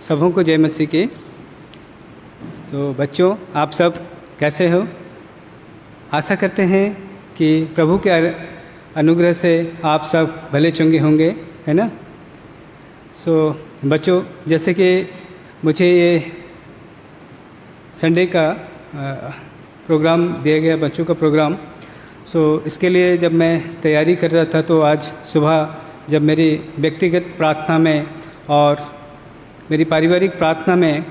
सबों को जय मसीह की। तो बच्चों, आप सब कैसे हो? आशा करते हैं कि प्रभु के अनुग्रह से आप सब भले चंगे होंगे, है ना। बच्चों, जैसे कि मुझे ये संडे का प्रोग्राम दिया गया, बच्चों का प्रोग्राम, इसके लिए जब मैं तैयारी कर रहा था तो आज सुबह जब मेरी व्यक्तिगत प्रार्थना में और मेरी पारिवारिक प्रार्थना में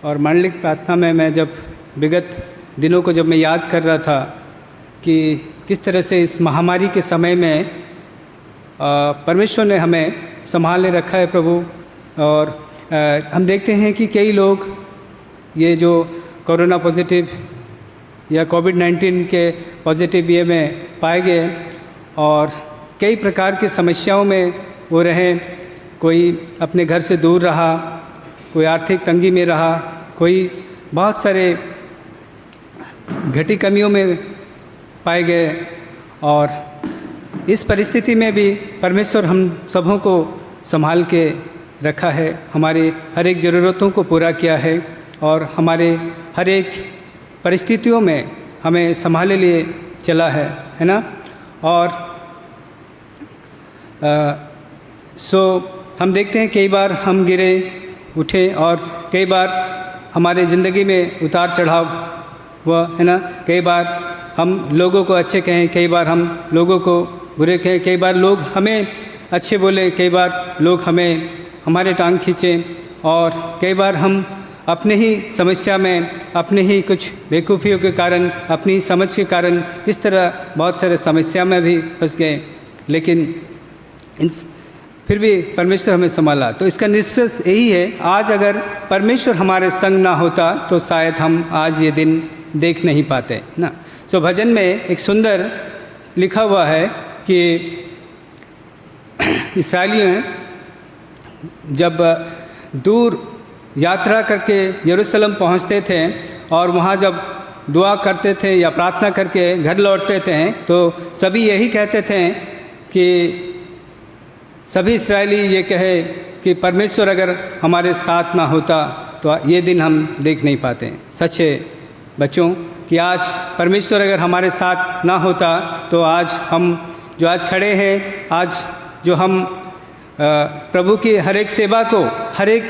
और मांडलिक प्रार्थना में मैं जब विगत दिनों को जब मैं याद कर रहा था कि किस तरह से इस महामारी के समय में परमेश्वर ने हमें संभाले रखा है प्रभु। और हम देखते हैं कि कई लोग ये जो कोरोना पॉजिटिव या कोविड-19 के पॉजिटिव ये में पाए गए और कई प्रकार की समस्याओं में वो रहे। कोई अपने घर से दूर रहा, कोई आर्थिक तंगी में रहा, कोई बहुत सारे घटी कमियों में पाए गए। और इस परिस्थिति में भी परमेश्वर हम सबों को संभाल के रखा है, हमारी हर एक ज़रूरतों को पूरा किया है और हमारे हर एक परिस्थितियों में हमें संभाले लिए चला है ना। और हम देखते हैं कई बार हम गिरे उठे और कई बार हमारे ज़िंदगी में उतार चढ़ाव हुआ, है ना। कई बार हम लोगों को अच्छे कहें, कई बार हम लोगों को बुरे कहें, कई बार लोग हमें अच्छे बोले, कई बार लोग हमें हमारे टांग खींचें और कई बार हम अपने ही समस्या में, अपने ही कुछ बेवकूफ़ियों के कारण, अपनी समझ के कारण किस तरह बहुत सारे समस्या में भी फंस गए। लेकिन फिर भी परमेश्वर हमें संभाला। तो इसका निष्कर्ष यही है, आज अगर परमेश्वर हमारे संग ना होता तो शायद हम आज ये दिन देख नहीं पाते ना। भजन में एक सुंदर लिखा हुआ है कि इस्राएलियों जब दूर यात्रा करके यरूशलेम पहुंचते थे और वहां जब दुआ करते थे या प्रार्थना करके घर लौटते थे तो सभी यही कहते थे कि सभी इस्राएली ये कहे कि परमेश्वर अगर हमारे साथ ना होता तो ये दिन हम देख नहीं पाते। सच है बच्चों कि आज परमेश्वर अगर हमारे साथ ना होता तो आज हम जो आज खड़े हैं, आज जो हम प्रभु की हर एक सेवा को, हर एक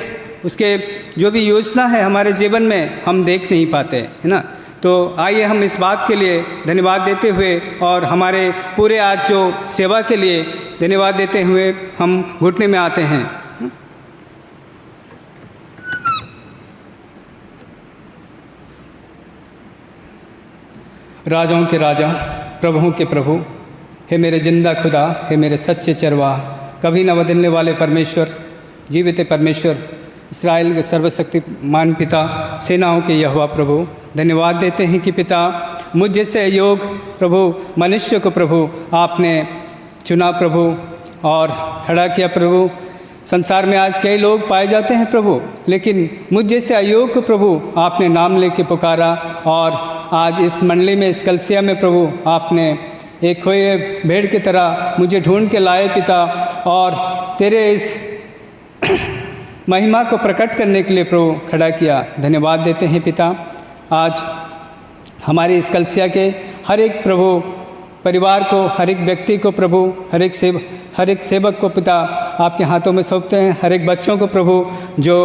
उसके जो भी योजना है हमारे जीवन में हम देख नहीं पाते, है ना। तो आइए हम इस बात के लिए धन्यवाद देते हुए और हमारे पूरे आज जो सेवा के लिए धन्यवाद देते हुए हम घुटने में आते हैं। राजाओं के राजा, प्रभुओं के प्रभु, हे मेरे जिंदा खुदा, हे मेरे सच्चे चरवाह, कभी न बदलने वाले परमेश्वर, जीवित परमेश्वर, इस्राएल के सर्वशक्तिमान पिता, सेनाओं के यहोवा प्रभु, धन्यवाद देते हैं कि पिता मुझ जैसे अयोग्य प्रभु मनुष्य को प्रभु आपने चुना प्रभु और खड़ा किया प्रभु। संसार में आज कई लोग पाए जाते हैं प्रभु, लेकिन मुझ जैसे अयोग्य प्रभु आपने नाम लेके पुकारा और आज इस मंडली में, इस कलसिया में प्रभु आपने एक खोए भेड़ की तरह मुझे ढूंढ के लाए पिता और तेरे इस महिमा को प्रकट करने के लिए प्रभु खड़ा किया। धन्यवाद देते हैं पिता। आज हमारी इस कलसिया के हर एक प्रभु परिवार को, हर एक व्यक्ति को प्रभु, हर एक सेवक को पिता आपके हाथों में सौंपते हैं। हर एक बच्चों को प्रभु जो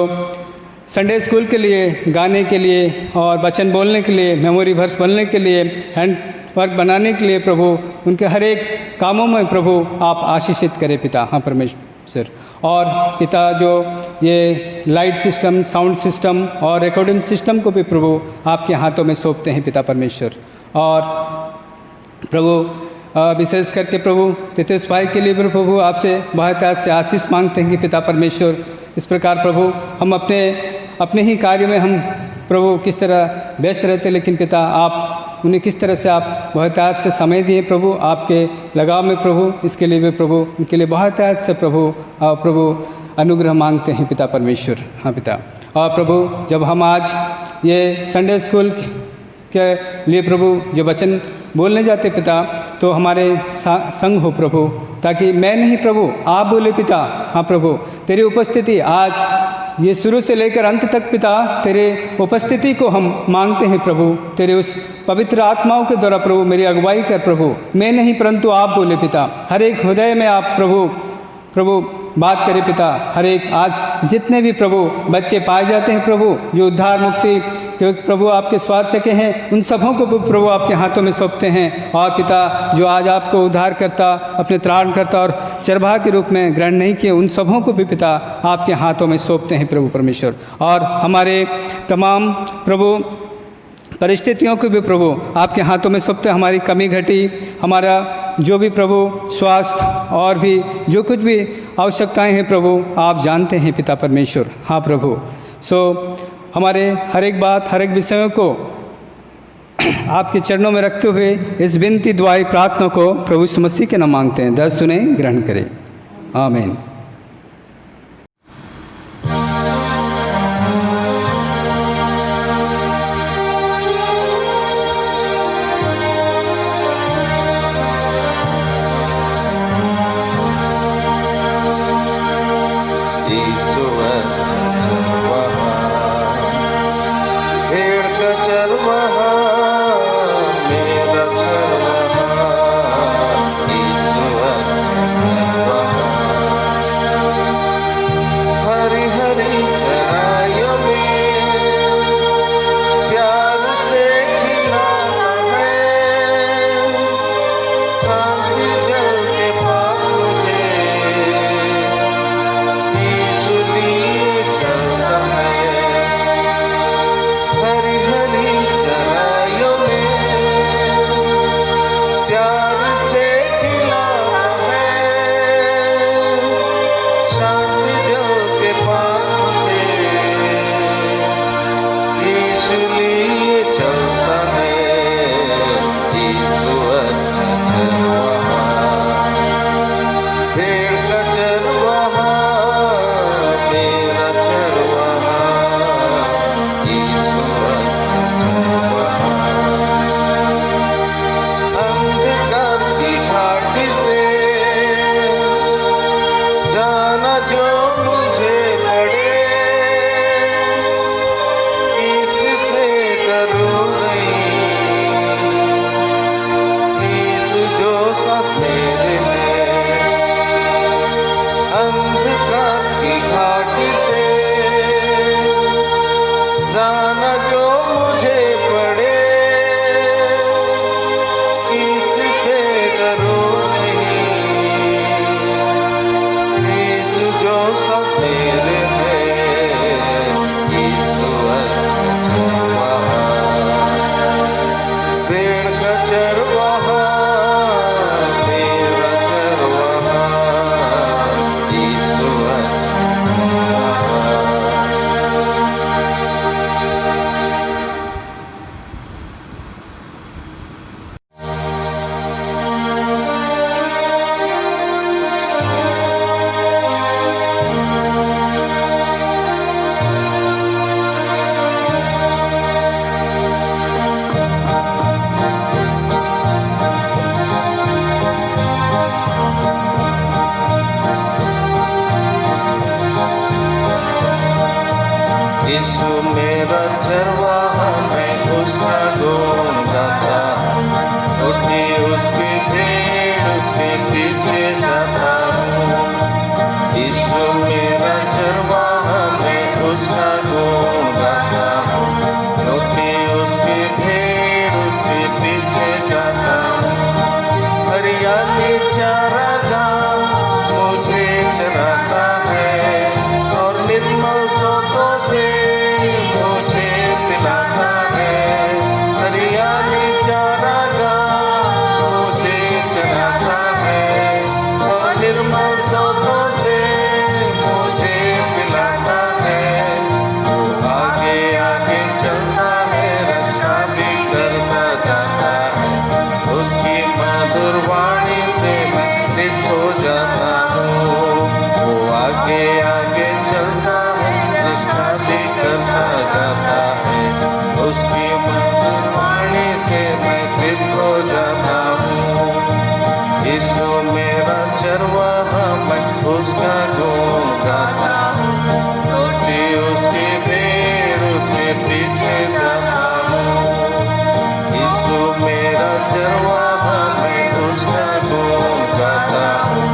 संडे स्कूल के लिए, गाने के लिए और वचन बोलने के लिए, मेमोरी वर्स बोलने के लिए, हैंड वर्क बनाने के लिए प्रभु, उनके हर एक कामों में प्रभु आप आशीषित करें पिता। हाँ परमेश्वर। और पिता जो ये लाइट सिस्टम, साउंड सिस्टम और रिकॉर्डिंग सिस्टम को भी प्रभु आपके हाथों में सौंपते हैं पिता परमेश्वर। और प्रभु विशेष करके प्रभु तितुस भाई के लिए भी प्रभु आपसे बहुत आज से आशीष मांगते हैं कि पिता परमेश्वर इस प्रकार प्रभु हम अपने ही कार्य में हम प्रभु किस तरह व्यस्त रहते, लेकिन पिता आप उन्हें किस तरह से आप बहुत आज से समय दिए प्रभु आपके लगाव में प्रभु, इसके लिए भी प्रभु उनके लिए बहुत आज से प्रभु अनुग्रह मांगते हैं पिता परमेश्वर। हाँ पिता। और प्रभु जब हम आज ये संडे स्कूल के लिए प्रभु जो वचन बोलने जाते पिता, तो हमारे संग हो प्रभु, ताकि मैं नहीं प्रभु आप बोले पिता। हाँ प्रभु, तेरी उपस्थिति आज ये शुरू से लेकर अंत तक पिता, तेरे उपस्थिति को हम मांगते हैं प्रभु। तेरे उस पवित्र आत्माओं के द्वारा प्रभु मेरी अगुवाई कर प्रभु, मैं नहीं परंतु आप बोले पिता। हर एक हृदय में आप प्रभु बात करें पिता। हर एक आज जितने भी प्रभु बच्चे पाए जाते हैं प्रभु, जो उद्धार मुक्ति क्योंकि प्रभु आपके स्वास्थ्य के हैं, उन सबों को प्रभु आपके हाथों में सौंपते हैं। और पिता, जो आज आपको उद्धार करता, अपने त्राण करता और चरवाह के रूप में ग्रहण नहीं किए, उन सबों को भी पिता आपके हाथों में सौंपते हैं प्रभु परमेश्वर। और हमारे तमाम प्रभु परिस्थितियों को भी प्रभु आपके हाथों में सौंपते। हमारी कमी घटी, हमारा जो भी प्रभु स्वास्थ्य और भी जो कुछ भी आवश्यकताएं हैं प्रभु आप जानते हैं पिता परमेश्वर। हाँ प्रभु, हमारे हर एक बात, हर एक विषयों को आपके चरणों में रखते हुए इस विनती दुआई प्रार्थना को प्रभु यीशु मसीह के नाम मांगते हैं। दर्द सुने, ग्रहण करें। आमीन। मुझे जाता हूँ, छोटी उसकी भीड़ उसके पीछे जाता हूँ। यीशु मेरा चरवाहा मैं उसका गुण गाता हूँ,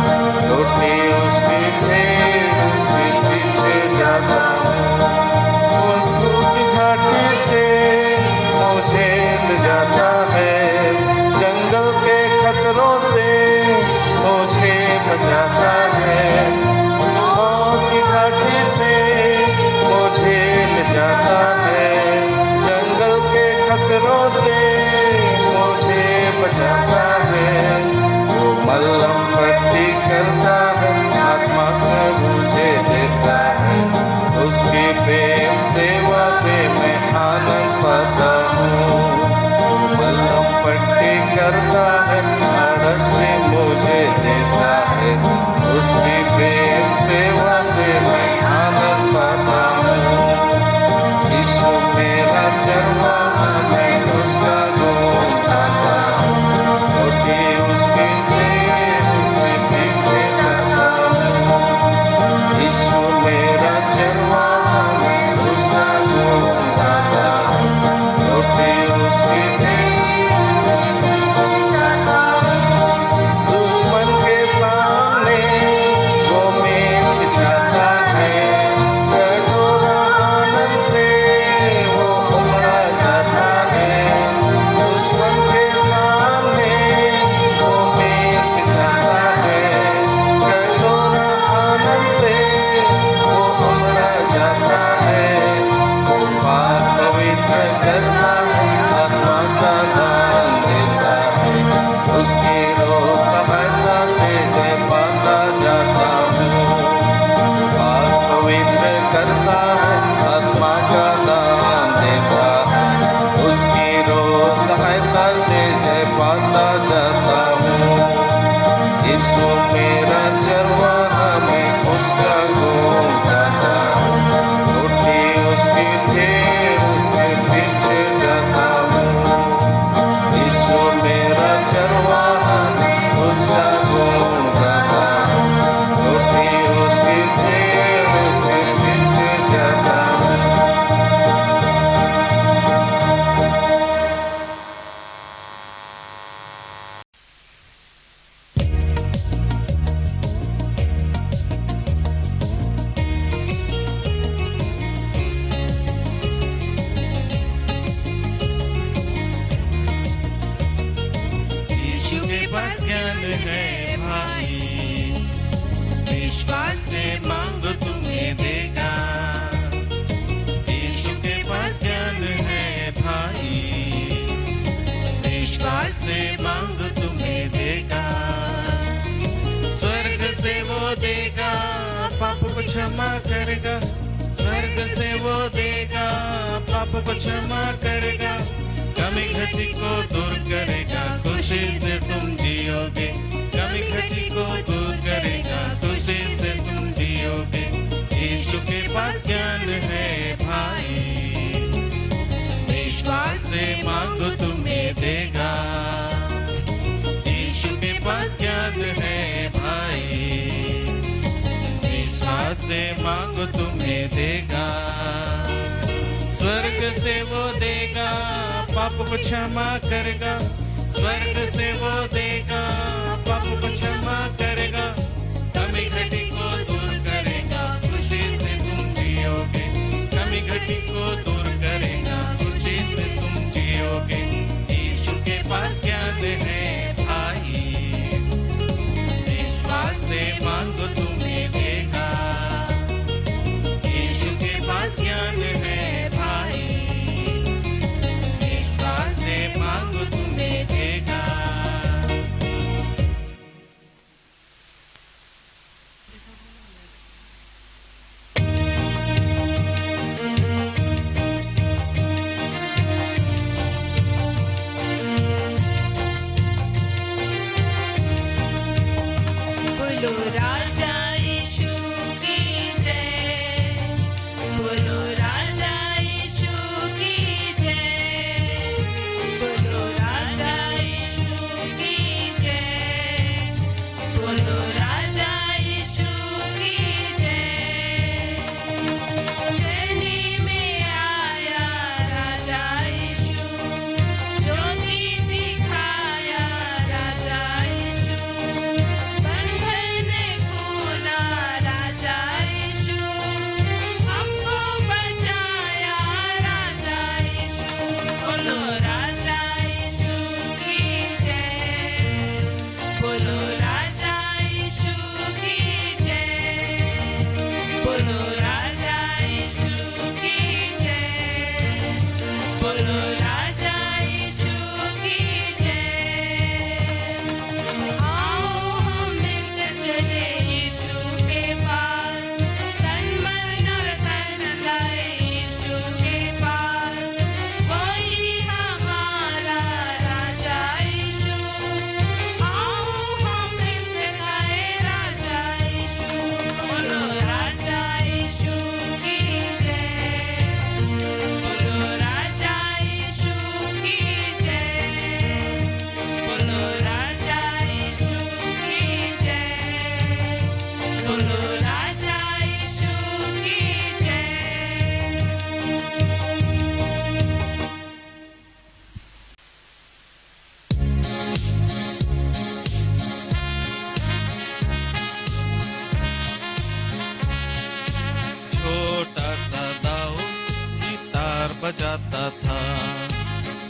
छोटी उसकी भीड़ उसके पीछे जाता हूँ। वो की घाटी से मुझे ले जाता है, जंगल के खतरों से मुझे बचाता है। मौत की घाटी से मुझे ले जाता है, जंगल के खतरों से मुझे बचाता है। वो मलहम पट्टी करता है, आत्मा को मुझे देता है, उसकी प्रेम सेवा से मैं आनंद पाता हूँ। मलहम पट्टी करता है, आड़स से मुझे देता है, उसकी प्रेम सेवा से मैं आनंद पाता हूँ। यीशु मेरा चरवाहा मैं उसका गुण गाता हूँ, छोटी उसकी भीड़ उसके पीछे जाता हूँ। यीशु मेरा चरवाहा मैं उसका गुण गाता हूँ, छोटी उसकी दुश्मन के सामने वो मेल बिछाता है, कटोरा आनंद से वो उमड़ा जाता है। दुश्मन के सामने वो मेल बिछाता है, कटोरा आनंद से वो उमड़ा जाता है। वो पाक पवित्र करता है, आत्मा का दान देता है, उसकी रोज सहायता से मैं पाता जाता हूँ। पाक पवित्र करता है, आत्मा का दान देता है, उसकी रोज सहायता से मैं पाता जाता हूँ। यीशु मेरा चरवाहा मैं उसका गुण गाता हूँ, छोटी उसकी भीड़ उसके पीछे जाता हूँ। यीशु मेरा चरवाहा मैं उसका गुण गाता हूँ, छोटी उसकी भीड़ उसके पीछे जाता हूँ। यीशु के पास ज्ञान है भाई, विश्वास से मांगो तुम्हें देगा। यीशु के पास ज्ञान है भाई, विश्वास से मांगो तुम्हें देगा। स्वर्ग से वो देगा, पाप को क्षमा करेगा। स्वर्ग से वो देगा, पाप को क्षमा करेगा। कमी घटी को दूर करेगा, खुशी से तुम जियोगे। कमी घटी को दूर करेगा, खुशी से तुम जियोगे। यीशु के पास ज्ञान है भाई, विश्वास से मांगो तुम्हें देगा। यीशु के पास ज्ञान है भाई, विश्वास से मांगो तुम्हें देगा। स्वर्ग से वो देगा, पाप को क्षमा करेगा। स्वर्ग से वो देगा, पाप को क्षमा करेगा। कमी घटी को दूर करेगा, खुशी से तुम जियोगे। कमी घटी को दूर करेगा, खुशी से तुम जियोगे। यीशु के पास ज्ञान है भाई, विश्वास से मांगो तुम्हें देगा। यीशु के पास ज्ञान है भाई, विश्वास से मांगो तुम्हें देगा। बजाता था।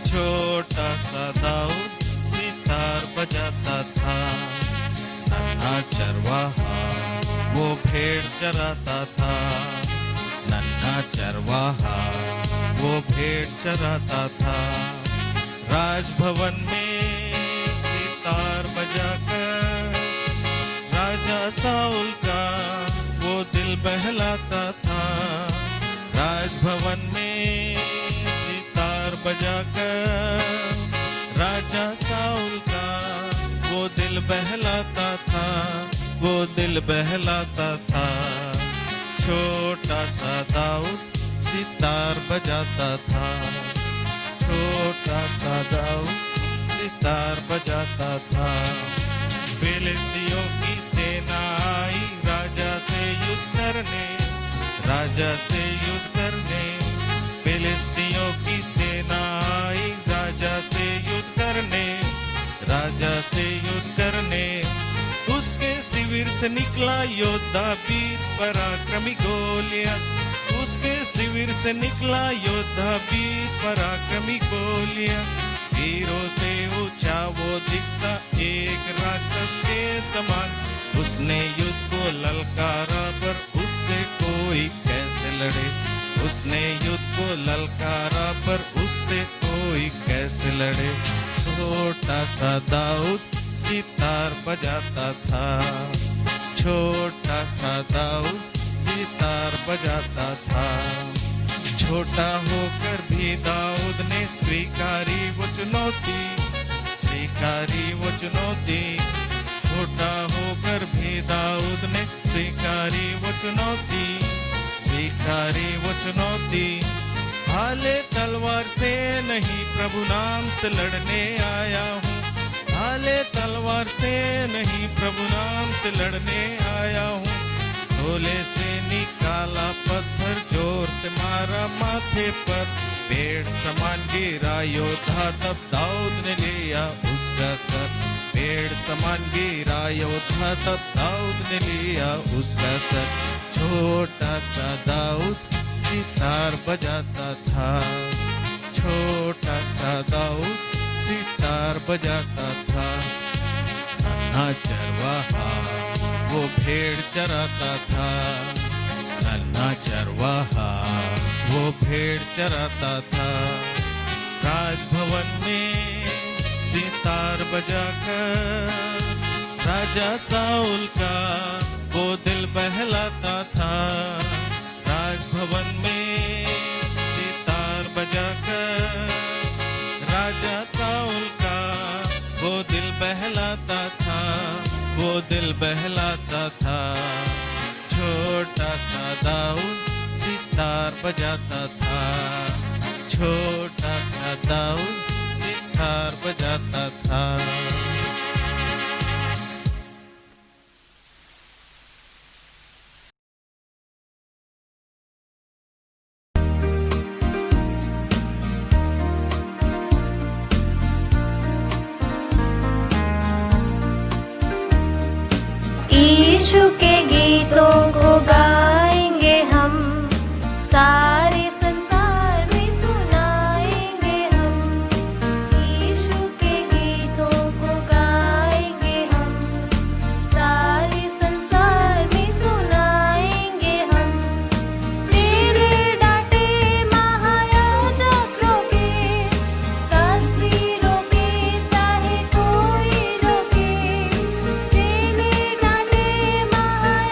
छोटा सा दाऊद सितार बजाता था। नन्हा चरवाहा वो भेड़ चराता था। नन्हा चरवाहा वो भेड़ चराता था। राजभवन में सितार बजाकर राजा साउल का वो दिल बहलाता था। राजभवन में सितार बजाकर राजा साउल का वो दिल बहलाता था। वो दिल बहलाता था। छोटा सा दाऊद सितार बजाता था। छोटा सा दाऊद सितार बजाता था। फिलिस्तियों की सेना आई राजा से युद्ध करने। राजा से युद्ध करने। फिलिस्तियों की सेना आई राजा से युद्ध करने। राजा से युद्ध करने। उसके शिविर से निकला योद्धा वीर पराक्रमी गोलियत। उसके शिविर से निकला योद्धा वीर पराक्रमी गोलियत। वीरों से ऊंचा वो दिखता एक राक्षस के समान। उसने युद्ध को ललकारा पर उससे कोई कैसे लड़े। उसने युद्ध को ललकारा पर उससे कोई कैसे लड़े। छोटा सा दाऊद सितार बजाता था। छोटा सा दाऊद सितार बजाता था। छोटा होकर भी दाऊद ने स्वीकारी वो चुनौती। स्वीकारी वो चुनौती। छोटा होकर भी दाऊद ने स्वीकारी वो चुनौती। स्वीकारी वो चुनौती। भाले तलवार से नहीं प्रभु नाम से लड़ने आया हूँ। भाले तलवार से नहीं प्रभु नाम से लड़ने आया हूँ। झोले से निकाला पत्थर जोर से मारा माथे पर। पेड़ समान गिरा योद्धा तब दाऊद ने लिया उसका सर। पेड़ समान गिरा योद्धा तब दाऊद ने लिया उसका सर। छोटा सा दाऊद सितार बजाता था। छोटा सा दाऊद सितार बजाता था। नन्हा चरवाहा वो भेड़ चराता था। नन्हा चरवाहा वो भेड़ चराता था। राजभवन में सितार बजाकर राजा साउल का वो दिल बहलाता था। राजभवन में सितार बजाकर राजा साउल का वो दिल बहलाता था। वो दिल बहलाता था। छोटा सा दाऊद सितार बजाता था। छोटा सा दाऊद सितार बजाता था। यीशु के गीतों को गाएंगे हम। सारे संसार में सुनाएंगे हम। यीशु के गीतों को गाएंगे हम। सारे संसार में सुनाएंगे हम। तेरे डांटे महायाजक रोके, शास्त्री रोके, चाहे कोई रोके। तेरे डांटे महायाजक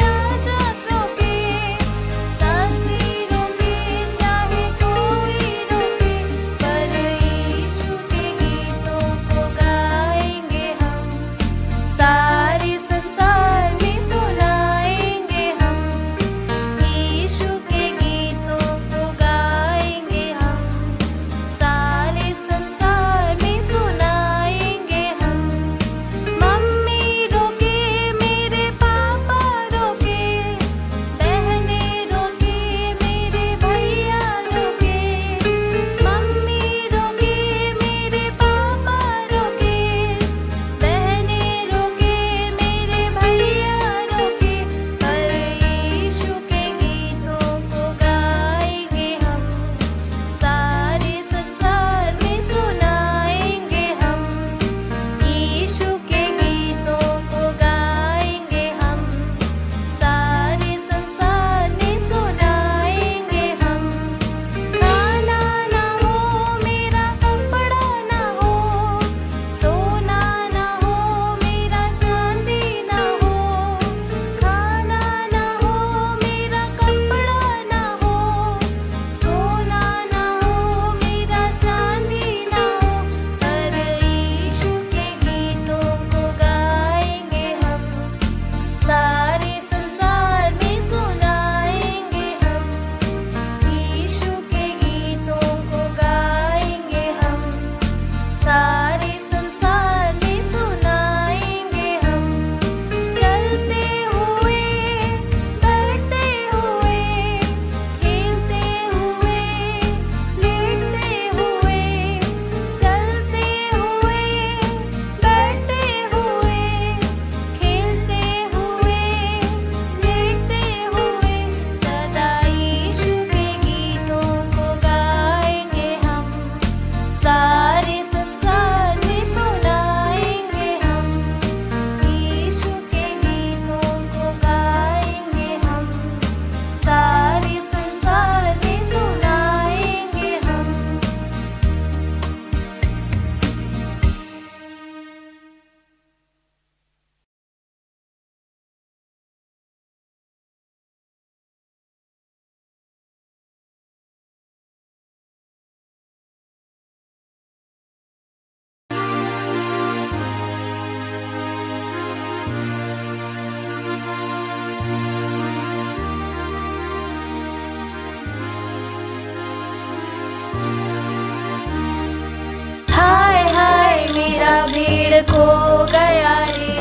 खो गया रे,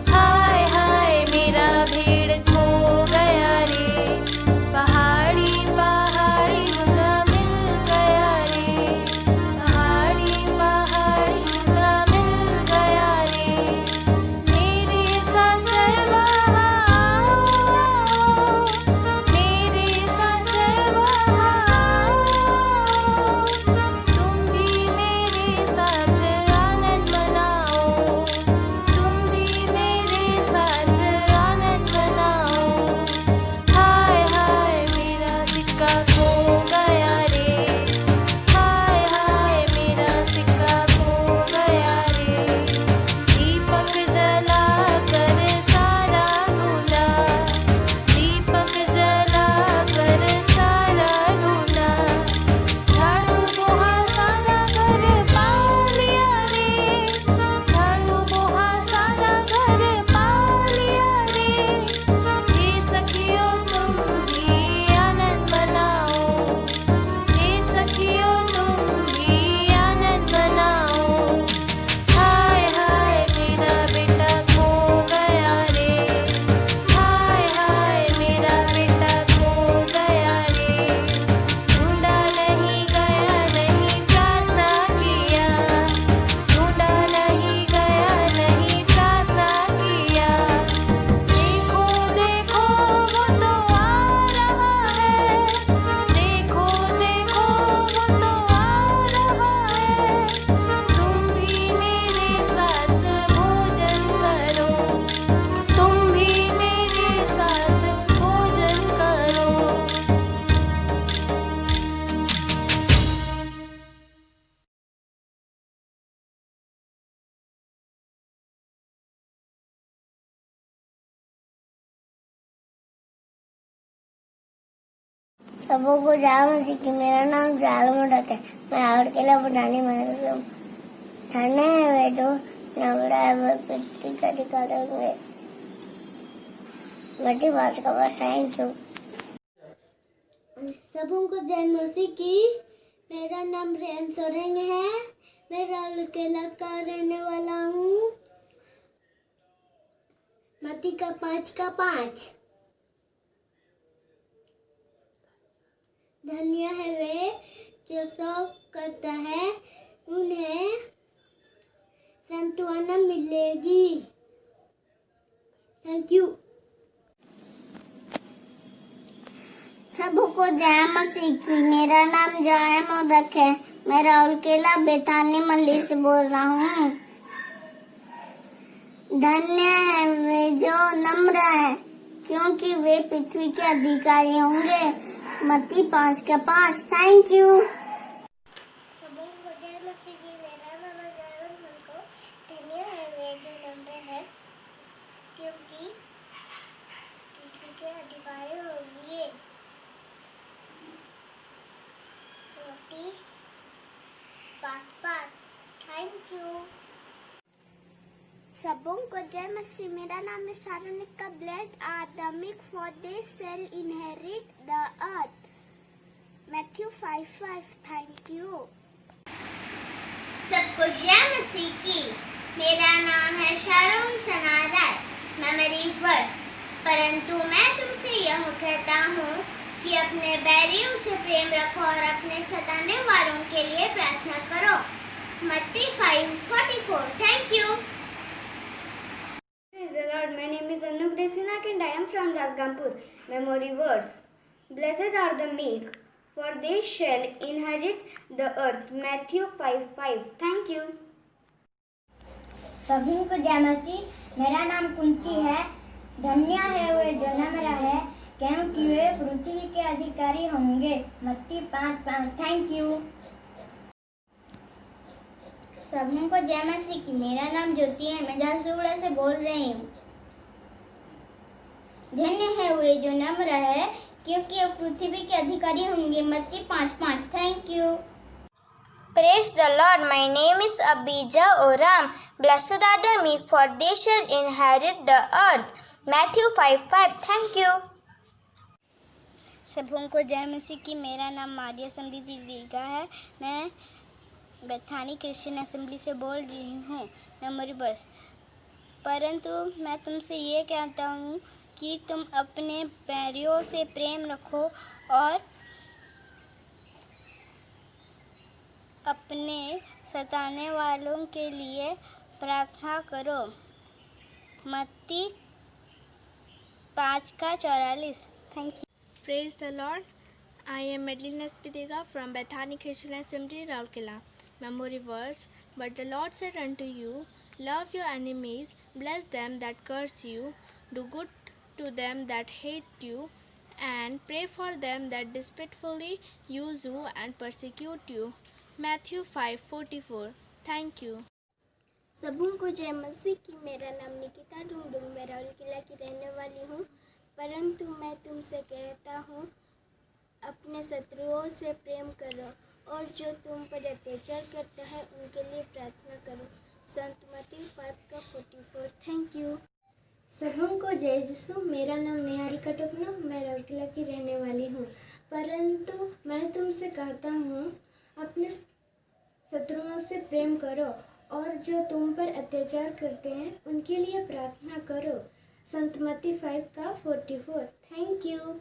हाय हाय मेरा भेड़ खो गया रे, पहाड़ी पहाड़ी मुझे मिल गया रे, पहाड़ी पहाड़ी मुझे मिल गया रे, मेरे साथ चलवा मेरे साथ चलवा, तुम भी मेरे साथ आनंद मनाओ, तुम भी मेरे साथ आनंद मनाओ, हाय हाय मेरा सिक्का खो गया रे, हाय हाय मेरा सिक्का खो गया रे, दीपक जला कर सारा ढूंढा, दीपक जला कर सारा ढूंढा, झाड़ू बोहा सारा घर पा लिया रे, झाड़ू बोहा सारा घर पा लिया रे, हे सखियों तुम भी आनंद मनाओ, हे सखियों तुम भी आनंद मनाओ, हाय हाय मेरा बेटा खो गया रे, हाय हाय मेरा बेटा खो गया रे, ढूंढा नहीं गया नहीं प्रार्थना किया, ढूंढा नहीं गया नहीं प्रार्थना किया, देखो देखो वो तो आ रहा है, देखो देखो वो तो आ रहा है, तुम भी मेरे साथ भोजन करो, तुम भी मेरे साथ भोजन करो। सबों को जय मसीह की। मेरा नाम जालमुडक है। मैं आउट के लिए बनाने में धन्य है वे जो नवड़ा है वह पृथ्वी का अधिकार होंगे। मटी भाष का बात। Thank you. सबों को जय मसीह की। मेरा नाम रेन सोरेंग है। मैं राउरकेला का रहने वाला हूँ। मत्ती का 5:5। धन्य है वे जो शौक करता है, उन्हें सांत्वना मिलेगी। Thank you. सबों को जय मसीह की। मेरा नाम जय मोदक है। मैं राउरकेला बेतानी मल्ली से बोल रहा हूँ। धन्य है वे जो नम्र है, क्योंकि वे पृथ्वी के अधिकारी होंगे। मत्ती 5:5। Thank you. सबों को जय मसीह की। मेरा नाम अजय को। धन्य है वे जो नम्र है, क्योंकि पृथ्वी के अधिकारी होंगे। मत्ती 5:5। Thank you. सबों को जय मसीह। मेरा नाम है Saronika. Blessed are the meek for they shall inherit the earth. Matthew 5:5। Thank you. सबको जय मसीह की। मेरा नाम है शारोन सनाराय। Memory verse. परंतु मैं तुमसे यह कहता हूँ कि अपने बैरियों से प्रेम रखो और अपने सताने वालों के लिए प्रार्थना करो। मत्ती 5:44। Thank you. Praise the Lord. My name is Anu Gresinak and I am from Rajgampur. Memory verse. Blessed are the meek, for they shall inherit the earth. Matthew 5:5. Thank you. सभी को जय मसीह। मेरा नाम कुंती है। धन्य है वे जो नम्र है, क्योंकि वे पृथ्वी के अधिकारी होंगे। मत्ती 5:5। Thank you. सबों को जय मसीह की। मेरा नाम ज्योति है। मैं झारसुगुड़ा से बोल रही हूँ। धन्य है वे जो नम्र है, क्योंकि वो पृथ्वी के अधिकारी होंगे। मत्ती 5:5। Thank you. Praise the Lord. My name is Abijah Oram. Blessed are the meek, for they shall inherit the earth. Matthew 5:5. Thank you. सबों को जय मसीह की। मेरा नाम मारिया समृद्धि दीगा है। मैं बेथानी क्रिश्चियन असेंबली से बोल रही हूँ, मेमोरी वर्स। परंतु मैं तुमसे ये कहता हूँ कि तुम अपने बैरियों से प्रेम रखो और अपने सताने वालों के लिए प्रार्थना करो। मत्ती 5:44। Thank you. Praise the Lord. I am Madeline Espidega from Bethany Christian Assembly, Raulkela. Memory verse. But the Lord said unto you, love your enemies, bless them that curse you, do good to them that hate you, and pray for them that despitefully use you and persecute you. Matthew 5:44. Thank you. सबों को जय मसीह की। मेरा नाम निकिता डुंगडुंग, मैं राउरकेला की रहने वाली हूँ। परंतु मैं तुमसे कहता हूँ, अपने शत्रुओं से प्रेम करो और जो तुम पर अत्याचार करता है उनके लिए प्रार्थना करो। संत मत्ती 5:44। Thank you. सबों को जय यीशु। मेरा नाम निहारिका टोपनो, मैं राउरकेला की रहने वाली हूँ। परंतु मैं तुमसे कहता हूँ, अपने शत्रुओं से प्रेम करो और जो तुम पर अत्याचार करते हैं उनके लिए प्रार्थना करो। संत मत्ती 5:44। Thank you.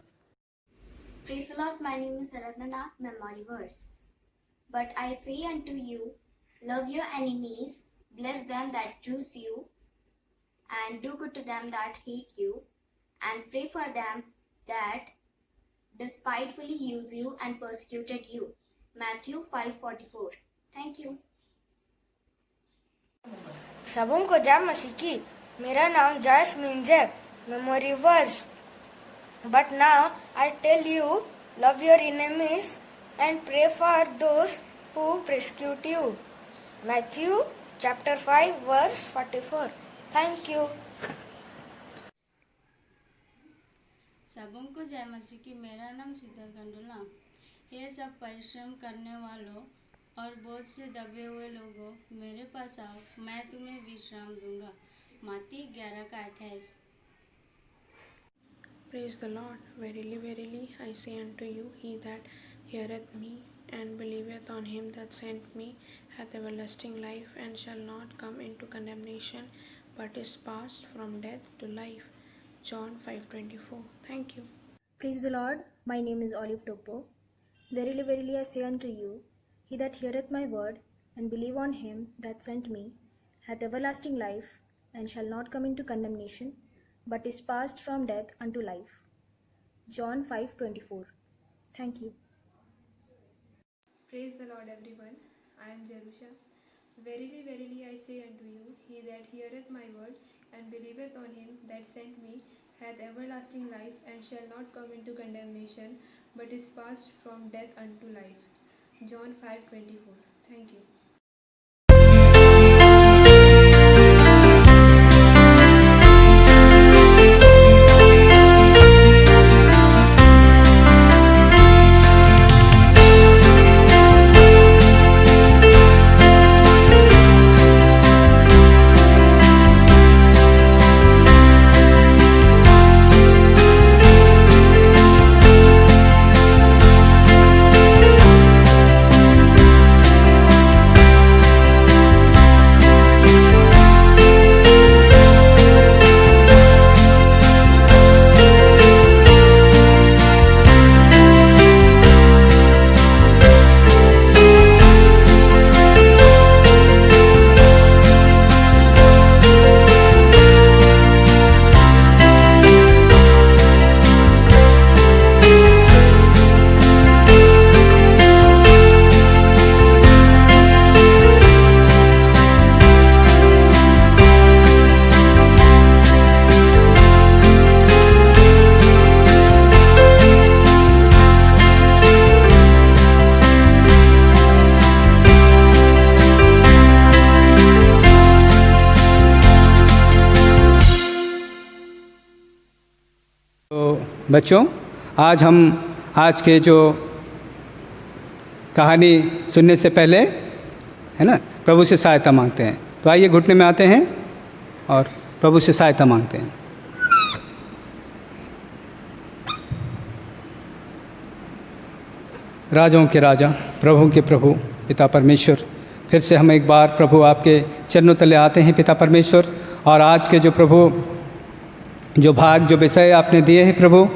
Praise the Lord, my name is Aradhana. Memory verse. But I say unto you, love your enemies, bless them that choose you, and do good to them that hate you, and pray for them that despitefully use you and persecuted you. Matthew 5:44. Thank you. सबों को जय मसीह की। मेरा नाम Jayas Minjar, memory verse. But now I tell you, love your enemies and pray for those who persecute you. Matthew chapter 5 verse 44. Thank you. सबों को जय मसीह की। मेरा नाम शीतल गंडुला। ये सब परिश्रम करने वालों और बोझ से दबे हुए लोगों, मेरे पास आओ, मैं तुम्हें विश्राम दूंगा। मत्ती 11:28। Praise the Lord. Verily, verily, I say unto you, he that heareth me and believeth on him that sent me hath everlasting life, and shall not come into condemnation, but is passed from death to life. John 5:24. Thank you. Praise the Lord. My name is Olive Topo. Verily, verily, I say unto you, he that heareth my word and believe on him that sent me hath everlasting life, and shall not come into condemnation, but is passed from death unto life. John 5:24. Thank you. Praise the Lord, everyone. I am Jerusha. Verily, verily, I say unto you, he that heareth my word and believeth on him that sent me hath everlasting life, and shall not come into condemnation, but is passed from death unto life. John 5:24. Thank you. बच्चों, आज हम आज के जो कहानी सुनने से पहले है ना, प्रभु से सहायता मांगते हैं। तो आइए घुटने में आते हैं और प्रभु से सहायता मांगते हैं। राजाओं के राजा, प्रभुओं के प्रभु, पिता परमेश्वर, फिर से हम एक बार प्रभु आपके चरणों तले आते हैं पिता परमेश्वर। और आज के जो प्रभु जो भाग जो विषय आपने दिए हैं प्रभु,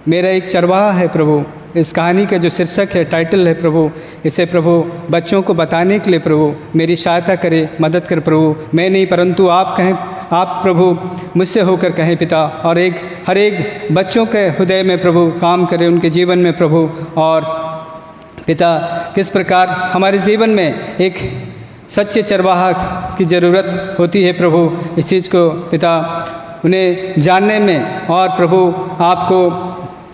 मेरा एक चरवाहा है प्रभु, इस कहानी का जो शीर्षक है, टाइटल है प्रभु, इसे प्रभु बच्चों को बताने के लिए प्रभु मेरी सहायता करें, मदद कर प्रभु। मैं नहीं परंतु आप कहें, आप प्रभु मुझसे होकर कहें पिता, और हर एक बच्चों के हृदय में प्रभु काम करें, उनके जीवन में प्रभु। और पिता किस प्रकार हमारे जीवन में एक सच्चे चरवाहा की ज़रूरत होती है प्रभु, इस चीज़ को पिता उन्हें जानने में और प्रभु आपको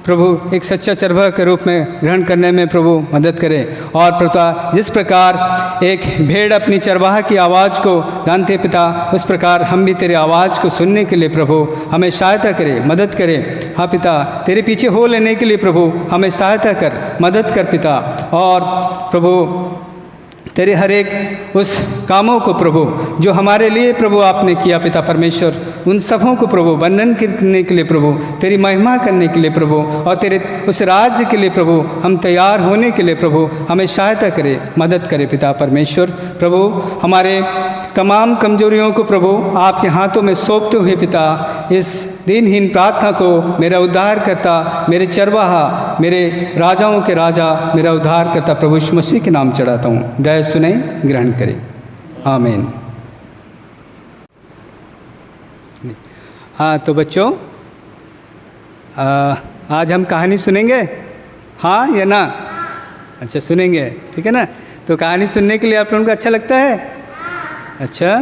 प्रभु एक सच्चा चरवाहा के रूप में ग्रहण करने में प्रभु मदद करें। और पिता जिस प्रकार एक भेड़ अपनी चरवाहा की आवाज़ को जानते पिता, उस प्रकार हम भी तेरे आवाज़ को सुनने के लिए प्रभु हमें सहायता करें, मदद करें। हाँ पिता, तेरे पीछे हो लेने के लिए प्रभु हमें सहायता कर, मदद कर पिता। और प्रभु तेरे हर एक उस कामों को प्रभु जो हमारे लिए प्रभु आपने किया पिता परमेश्वर, उन सबों को प्रभु वर्णन करने के लिए प्रभु, तेरी महिमा करने के लिए प्रभु, और तेरे उस राज्य के लिए प्रभु हम तैयार होने के लिए प्रभु हमें सहायता करे, मदद करे पिता परमेश्वर। प्रभु हमारे तमाम कमजोरियों को प्रभु आपके हाथों में सौंपते हुए पिता, इस दिनहीन प्रार्थना को मेरा उद्धार करता, मेरे चरवाहा, मेरे राजाओं के राजा, मेरा उद्धार करता प्रभु यीशु मसीह के नाम चढ़ाता हूँ। दया सुने, ग्रहण करें। आमीन। हाँ तो बच्चों, आज हम कहानी सुनेंगे, हाँ या ना? अच्छा सुनेंगे, ठीक है ना? तो कहानी सुनने के लिए आप लोगों को अच्छा लगता है? अच्छा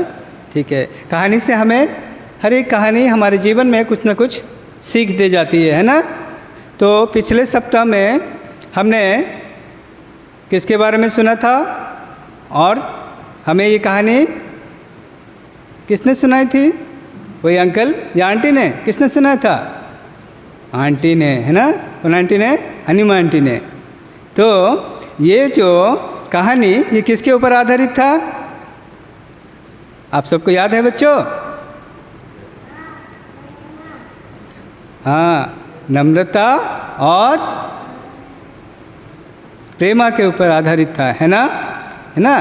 ठीक है। कहानी से हमें, हर एक कहानी हमारे जीवन में कुछ ना कुछ सीख दे जाती है ना? तो पिछले सप्ताह में हमने किसके बारे में सुना था, और हमें ये कहानी किसने सुनाई थी? वही अंकल या आंटी ने? किसने सुनाया था? आंटी ने, है ना? कौन आंटी ने? हनीमा आंटी ने। तो ये जो कहानी ये किसके ऊपर आधारित था? आप सबको याद है बच्चों? हाँ, नम्रता और प्रेमा के ऊपर आधारित था, है ना? है ना?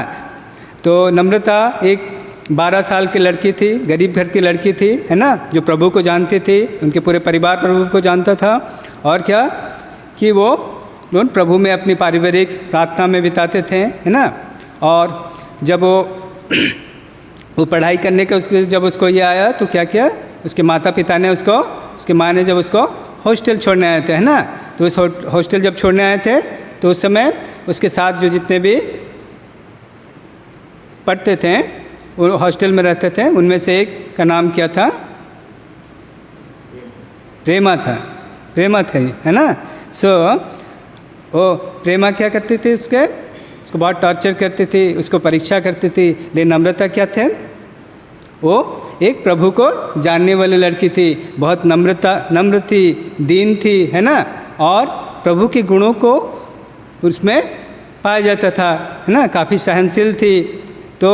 तो नम्रता एक 12 साल की लड़की थी, गरीब घर की लड़की थी, है ना? जो प्रभु को जानती थी, उनके पूरे परिवार प्रभु को जानता था। और क्या कि वो लोग प्रभु में अपनी पारिवारिक प्रार्थना में बिताते थे, है ना? और जब वो पढ़ाई करने के जब उसको ये आया तो क्या किया, उसके माता पिता ने उसको, उसके माँ ने जब उसको हॉस्टल छोड़ने आए थे, है ना? तो उस हॉस्टल जब छोड़ने आए थे तो उस समय उसके साथ जो जितने भी पढ़ते थे, वो हॉस्टल में रहते थे, उनमें से एक का नाम क्या था? प्रेमा था। प्रेमा थी, है ना? सो वो प्रेमा क्या करती थी, उसको बहुत टॉर्चर करती थी, उसको परीक्षा करती थी। लेकिन नम्रता क्या थे? वो एक प्रभु को जानने वाली लड़की थी, बहुत नम्र थी, दीन थी, है ना? और प्रभु के गुणों को उसमें पाया जाता था, है ना? काफ़ी सहनशील थी। तो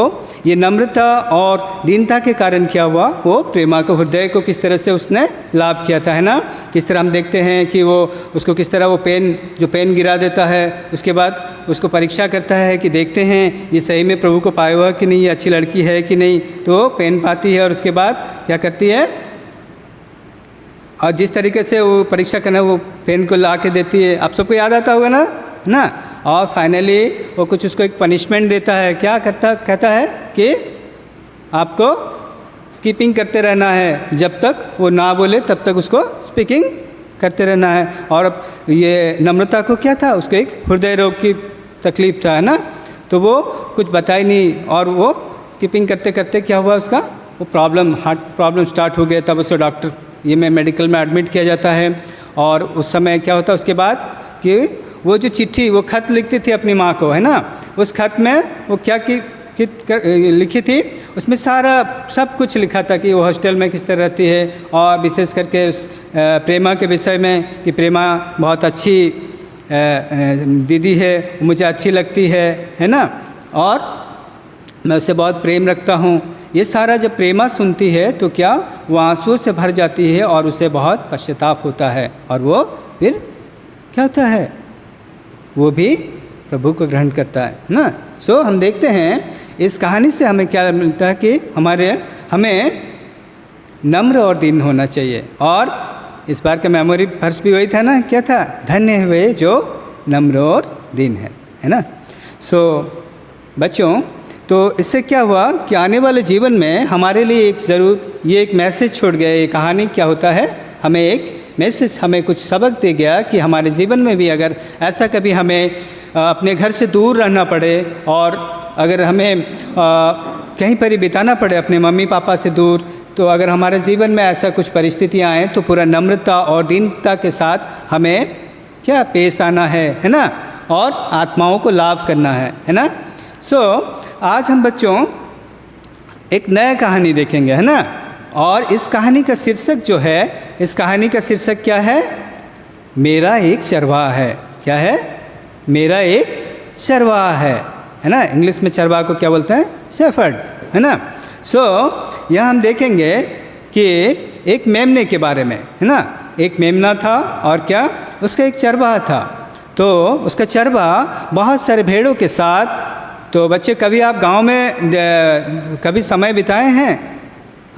ये नम्रता और दीनता के कारण क्या हुआ, वो प्रेमा को, हृदय को किस तरह से उसने लाभ किया था, है ना? किस तरह हम देखते हैं कि वो उसको किस तरह वो पेन गिरा देता है, उसके बाद उसको परीक्षा करता है कि देखते हैं ये सही में प्रभु को पाया हुआ कि नहीं, ये अच्छी लड़की है कि नहीं। तो पेन पाती है और उसके बाद क्या करती है, और जिस तरीके से वो परीक्षा करना, वो पेन को ला के देती है, आप सबको याद आता होगा ना? और फाइनली वो कुछ उसको एक पनिशमेंट देता है। क्या कहता है कि आपको स्किपिंग करते रहना है, जब तक वो ना बोले तब तक उसको स्पीकिंग करते रहना है। और अब ये नम्रता को क्या था, उसको एक हृदय रोग की तकलीफ था, है ना? तो वो कुछ बताई नहीं, और वो स्किपिंग करते करते क्या हुआ, उसका वो हार्ट प्रॉब्लम स्टार्ट हो गया। तब उसको डॉक्टर मेडिकल में एडमिट किया जाता है। और उस समय क्या होता है उसके बाद कि वो जो चिट्ठी, वो खत लिखती थी अपनी माँ को, है ना? उस खत में वो क्या लिखी थी, उसमें सारा सब कुछ लिखा था कि वो हॉस्टल में किस तरह रहती है, और विशेष करके उस प्रेमा के विषय में कि प्रेमा बहुत अच्छी दीदी है, मुझे अच्छी लगती है ना? और मैं उससे बहुत प्रेम रखता हूँ। ये सारा जब प्रेमा सुनती है तो क्या वो आंसुओं से भर जाती है और उसे बहुत पश्चाताप होता है, और वो फिर क्या होता है, वो भी प्रभु को ग्रहण करता है ना। सो हम देखते हैं इस कहानी से हमें क्या मिलता है कि हमें नम्र और दीन होना चाहिए। और इस बार का मेमोरी वर्स भी वही था ना, क्या था? धन्य हुए जो नम्र और दीन है ना। सो बच्चों, तो इससे क्या हुआ कि आने वाले जीवन में हमारे लिए ये एक मैसेज छोड़ गया। ये कहानी क्या होता है, हमें एक मैसेज, हमें कुछ सबक दे गया कि हमारे जीवन में भी अगर ऐसा कभी हमें अपने घर से दूर रहना पड़े और अगर हमें कहीं पर ही बिताना पड़े अपने मम्मी पापा से दूर, तो अगर हमारे जीवन में ऐसा कुछ परिस्थितियाँ आएँ तो पूरा नम्रता और दीनता के साथ हमें क्या पेश आना है ना, और आत्माओं को लाभ करना है ना। सो आज हम बच्चों एक नया कहानी देखेंगे, है ना। और इस कहानी का शीर्षक जो है, इस कहानी का शीर्षक क्या है? मेरा एक चरवाहा है। क्या है? मेरा एक चरवाहा है ना। इंग्लिश में चरवाहा को क्या बोलते हैं? शेफर्ड, है ना। सो यहाँ हम देखेंगे कि एक मेमने के बारे में, है ना। एक मेमना था और क्या, उसका एक चरवाहा था। तो उसका चरवाहा बहुत सारे भेड़ों के साथ, तो बच्चे कभी आप गांव में कभी समय बिताए हैं?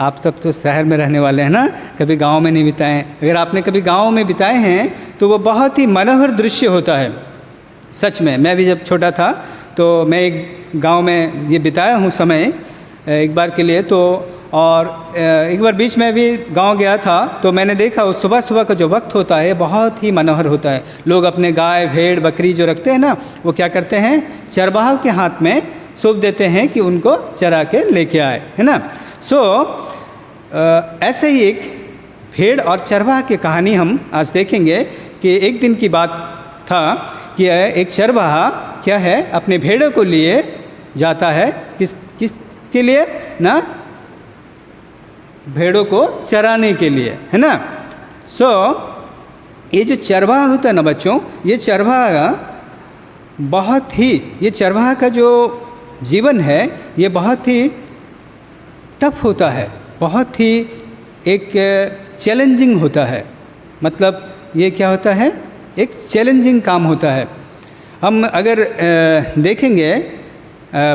आप सब तो शहर में रहने वाले हैं ना, कभी गांव में नहीं बिताए। अगर आपने कभी गांव में बिताए हैं तो वो बहुत ही मनोहर दृश्य होता है। सच में, मैं भी जब छोटा था तो मैं एक गांव में ये बिताया हूँ समय एक बार के लिए। तो और एक बार बीच में भी गांव गया था तो मैंने देखा उस सुबह सुबह का जो वक्त होता है बहुत ही मनोहर होता है। लोग अपने गाय भेड़ बकरी जो रखते हैं ना, वो क्या करते हैं, चरवाहा के हाथ में सौंप देते हैं कि उनको चरा के लेके आए, है ना। सो ऐसे ही एक भेड़ और चरवाहा की कहानी हम आज देखेंगे कि एक दिन की बात था कि एक चरवाहा क्या है, अपने भेड़ों को लिए जाता है, किस के लिए ना, भेड़ों को चराने के लिए, है ना। सो ये जो चरवाहा होता है ना बच्चों, ये चरवाहा ये चरवाहा का जो जीवन है ये बहुत ही टफ होता है, बहुत ही एक चैलेंजिंग होता है। मतलब ये क्या होता है, एक चैलेंजिंग काम होता है। हम अगर देखेंगे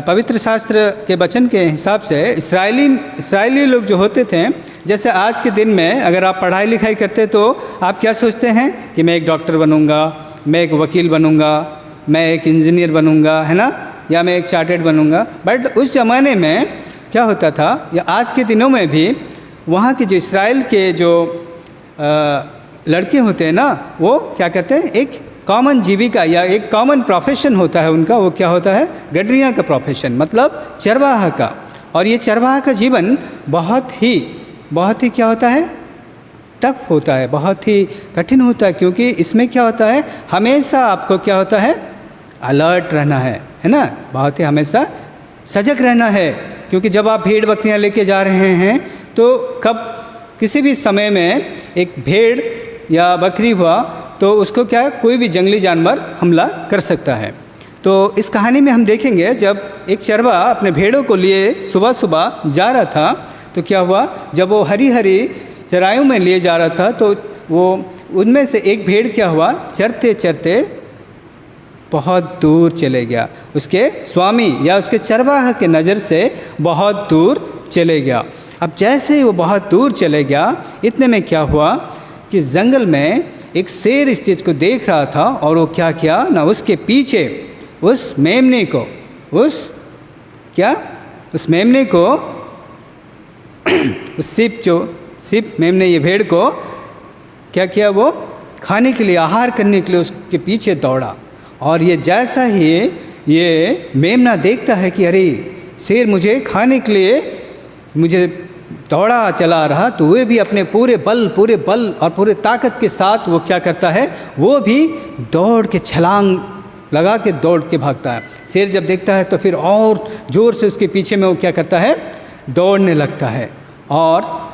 पवित्र शास्त्र के वचन के हिसाब से इस्राएली लोग जो होते थे, जैसे आज के दिन में अगर आप पढ़ाई लिखाई करते तो आप क्या सोचते हैं कि मैं एक डॉक्टर बनूंगा, मैं एक वकील बनूंगा, मैं एक इंजीनियर बनूंगा, है ना, या मैं एक चार्टेड बनूंगा। बट उस ज़माने में क्या होता था, या आज के दिनों में भी वहाँ के जो इस्राएल के जो लड़के होते हैं ना, वो क्या करते हैं, एक कॉमन जीविका या एक कॉमन प्रोफेशन होता है उनका, वो क्या होता है, गडरियाँ का प्रोफेशन, मतलब चरवाहा का। और ये चरवाहा का जीवन बहुत ही क्या होता है, टफ होता है, बहुत ही कठिन होता है। क्योंकि इसमें क्या होता है, हमेशा आपको क्या होता है, अलर्ट रहना है ना, बहुत ही हमेशा सजग रहना है। क्योंकि जब आप भेड़ बकरियाँ लेके जा रहे हैं तो कब किसी भी समय में एक भेड़ या बकरी हुआ तो उसको क्या, कोई भी जंगली जानवर हमला कर सकता है। तो इस कहानी में हम देखेंगे जब एक चरवाहा अपने भेड़ों को लिए सुबह सुबह जा रहा था तो क्या हुआ, जब वो हरी हरी चराइयों में लिए जा रहा था तो वो उनमें से एक भेड़ क्या हुआ, चरते चरते बहुत दूर चले गया, उसके स्वामी या उसके चरवाहा के नज़र से बहुत दूर चले गया। अब जैसे ही वो बहुत दूर चले गया, इतने में क्या हुआ कि जंगल में एक शेर इस चीज़ को देख रहा था और वो क्या किया ना, उसके पीछे उस मेमने को उस मेमने को उस सिप मेमने ये भेड़ को क्या किया, वो खाने के लिए, आहार करने के लिए उसके पीछे दौड़ा। और ये जैसा ही ये मेमना देखता है कि अरे शेर मुझे खाने के लिए मुझे दौड़ा चला रहा, तो वे भी अपने पूरे बल और पूरे ताकत के साथ वो क्या करता है, वो भी दौड़ के छलांग लगा के दौड़ के भागता है। शेर जब देखता है तो फिर और ज़ोर से उसके पीछे में वो क्या करता है, दौड़ने लगता है। और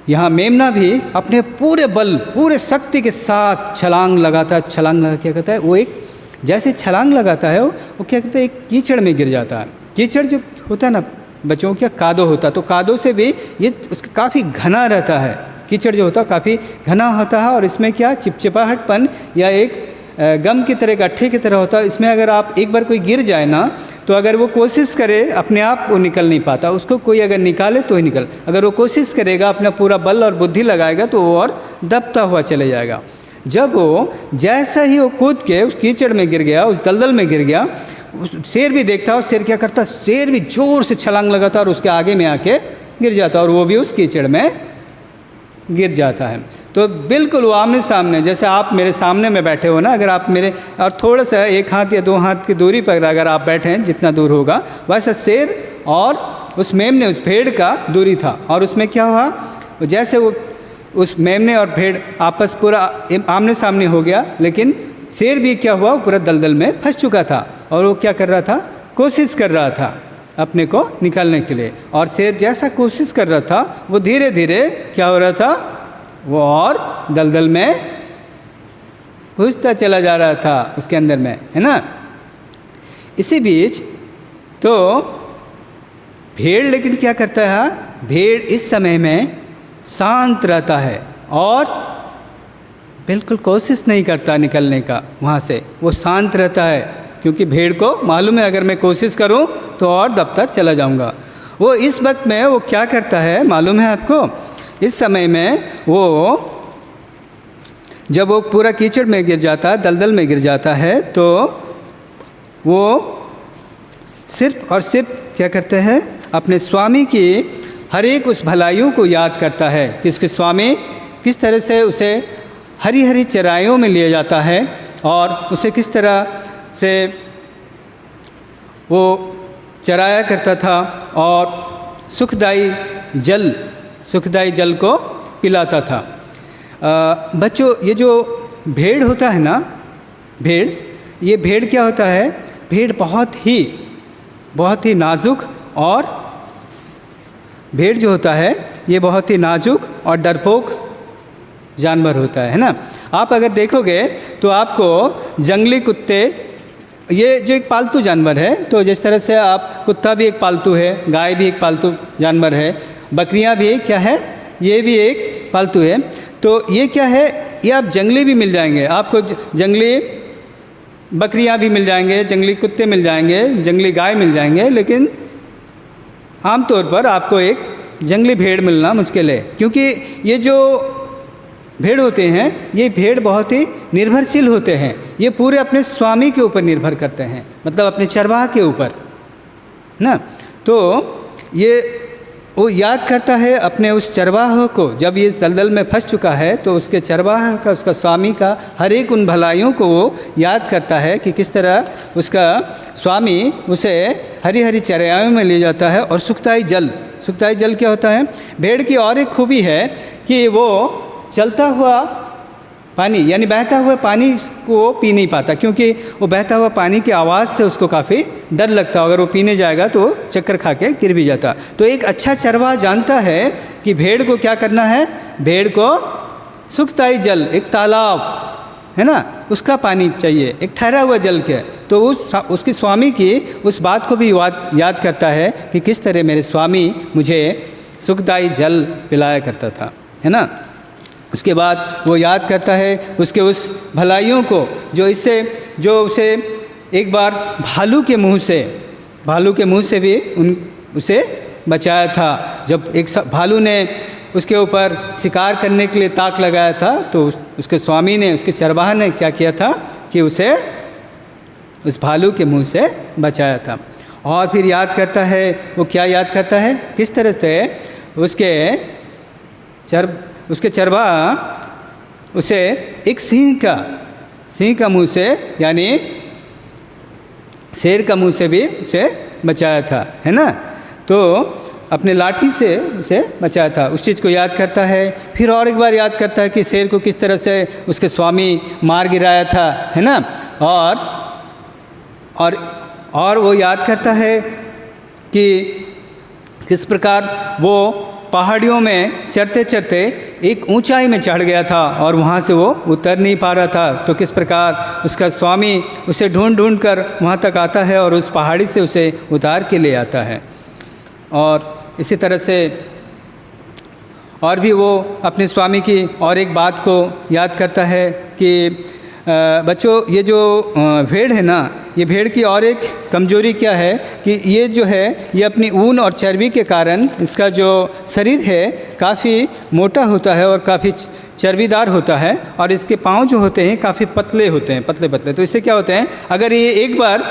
यहाँ मेमना भी अपने पूरे बल पूरे शक्ति के साथ छलांग लगा क्या करता है, वो एक जैसे छलांग लगाता है वो क्या करता है, एक कीचड़ में गिर जाता है। कीचड़ जो होता है ना बच्चों, क्या कादो होता, तो कादो से भी ये उसका काफ़ी घना रहता है, कीचड़ जो होता है काफ़ी घना होता है और इसमें क्या चिपचिपाहटपन या एक गम की तरह, गट्ठे की तरह होता है। इसमें अगर आप एक बार कोई गिर जाए ना, तो अगर वो कोशिश करे अपने आप वो निकल नहीं पाता, उसको कोई अगर निकाले तो ही निकल, अगर वो कोशिश करेगा अपना पूरा बल और बुद्धि लगाएगा तो वो और दबता हुआ चले जाएगा। जब वो जैसा ही वो कूद के उस कीचड़ में गिर गया, उस दलदल में गिर गया, शेर भी देखता और शेर क्या करता, शेर भी जोर से छलांग लगाता और उसके आगे में आके गिर जाता और वो भी उस कीचड़ में गिर जाता है। तो बिल्कुल वो आमने सामने, जैसे आप मेरे सामने में बैठे हो ना, अगर आप मेरे और थोड़ा सा 1 हाथ या 2 हाथ की दूरी पर अगर आप बैठे हैं, जितना दूर होगा, वैसा शेर और उस मेमने, उस भेड़ का दूरी था। और उसमें क्या हुआ, जैसे वो उस मेमने और भेड़ आपस पूरा आमने सामने हो गया, लेकिन शेर भी क्या हुआ, पूरा दलदल में फंस चुका था और वो क्या कर रहा था, कोशिश कर रहा था अपने को निकालने के लिए। और शेर जैसा कोशिश कर रहा था, वो धीरे धीरे क्या हो रहा था, वो और दलदल में घुसता चला जा रहा था उसके अंदर में, है ना। इसी बीच तो भेड़ लेकिन क्या करता है, भेड़ इस समय में शांत रहता है और बिल्कुल कोशिश नहीं करता निकलने का वहाँ से, वो शांत रहता है, क्योंकि भेड़ को मालूम है अगर मैं कोशिश करूँ तो और दबता चला जाऊँगा। वो इस वक्त में वो क्या करता है मालूम है आपको, इस समय में वो जब वो पूरा कीचड़ में गिर जाता है, दलदल में गिर जाता है, तो वो सिर्फ और सिर्फ क्या करते हैं, अपने स्वामी की हर एक उस भलाइयों को याद करता है कि उसके स्वामी किस तरह से उसे हरी हरी चराइयों में लिए जाता है और उसे किस तरह से वो चराया करता था और सुखदायी जल को पिलाता था। बच्चों, ये जो भेड़ होता है ना, ये भेड़ क्या होता है, भेड़ बहुत ही नाजुक, और भेड़ जो होता है ये बहुत ही नाजुक और डरपोक जानवर होता है ना। आप अगर देखोगे तो आपको जंगली कुत्ते, ये जो एक पालतू जानवर है, तो जिस तरह से आप कुत्ता भी एक पालतू है, गाय भी एक पालतू जानवर है, बकरियां भी क्या है, ये भी एक पालतू है। तो ये क्या है, ये आप जंगली भी मिल जाएंगे, आपको जंगली बकरियां भी मिल जाएंगे, जंगली कुत्ते मिल जाएंगे, जंगली गाय मिल जाएंगे, लेकिन आमतौर पर आपको एक जंगली भेड़ मिलना मुश्किल है, क्योंकि ये जो भेड़ होते हैं, ये भेड़ बहुत ही निर्भरशील होते हैं, ये पूरे अपने स्वामी के ऊपर निर्भर करते हैं, मतलब अपने चरवाह के ऊपर ना। तो ये वो याद करता है अपने उस चरवाह को, जब ये इस दलदल में फंस चुका है तो उसके चरवाह का, उसका स्वामी का हर एक उन भलाइयों को वो याद करता है कि किस तरह उसका स्वामी उसे हरी हरी चराइयों में ले जाता है। और सुखदायी जल क्या होता है, भेड़ की और एक खूबी है कि वो चलता हुआ पानी यानी बहता हुआ पानी को पी नहीं पाता, क्योंकि वो बहता हुआ पानी की आवाज़ से उसको काफ़ी डर लगता, अगर वो पीने जाएगा तो चक्कर खा के गिर भी जाता। तो एक अच्छा चरवाहा जानता है कि भेड़ को क्या करना है, भेड़ को सुखदायी जल, एक तालाब है ना, उसका पानी चाहिए, एक ठहरा हुआ जल के। तो उसके स्वामी की उस बात को भी याद करता है कि किस तरह मेरे स्वामी मुझे सुखदायी जल पिलाया करता था, है ना। उसके बाद वो याद करता है उसके उस भलाइयों को, जो उसे एक बार भालू के मुंह से भी उसे बचाया था। जब एक भालू ने उसके ऊपर शिकार करने के लिए ताक लगाया था, तो उसके स्वामी ने, उसके चरवाहा ने क्या किया था कि उसे उस भालू के मुंह से बचाया था। और फिर याद करता है, वो क्या याद करता है, किस तरह से उसके चरवाहा उसे एक सिंह का मुंह से, यानी शेर का मुंह से भी उसे बचाया था, है ना। तो अपने लाठी से उसे बचाया था, उस चीज़ को याद करता है। फिर और एक बार याद करता है कि शेर को किस तरह से उसके स्वामी मार गिराया था, है ना। और वो याद करता है कि किस प्रकार वो पहाड़ियों में चढ़ते चढ़ते एक ऊंचाई में चढ़ गया था और वहाँ से वो उतर नहीं पा रहा था। तो किस प्रकार उसका स्वामी उसे ढूंढ कर वहाँ तक आता है और उस पहाड़ी से उसे उतार के ले आता है। और इसी तरह से और भी वो अपने स्वामी की और एक बात को याद करता है कि बच्चों ये जो भेड़ है ना, ये भेड़ की और एक कमजोरी क्या है कि ये जो है ये अपनी ऊन और चर्बी के कारण इसका जो शरीर है काफ़ी मोटा होता है और काफ़ी चर्बीदार होता है, और इसके पाँव जो होते हैं काफ़ी पतले होते हैं, पतले पतले। तो इससे क्या होते हैं, अगर ये एक बार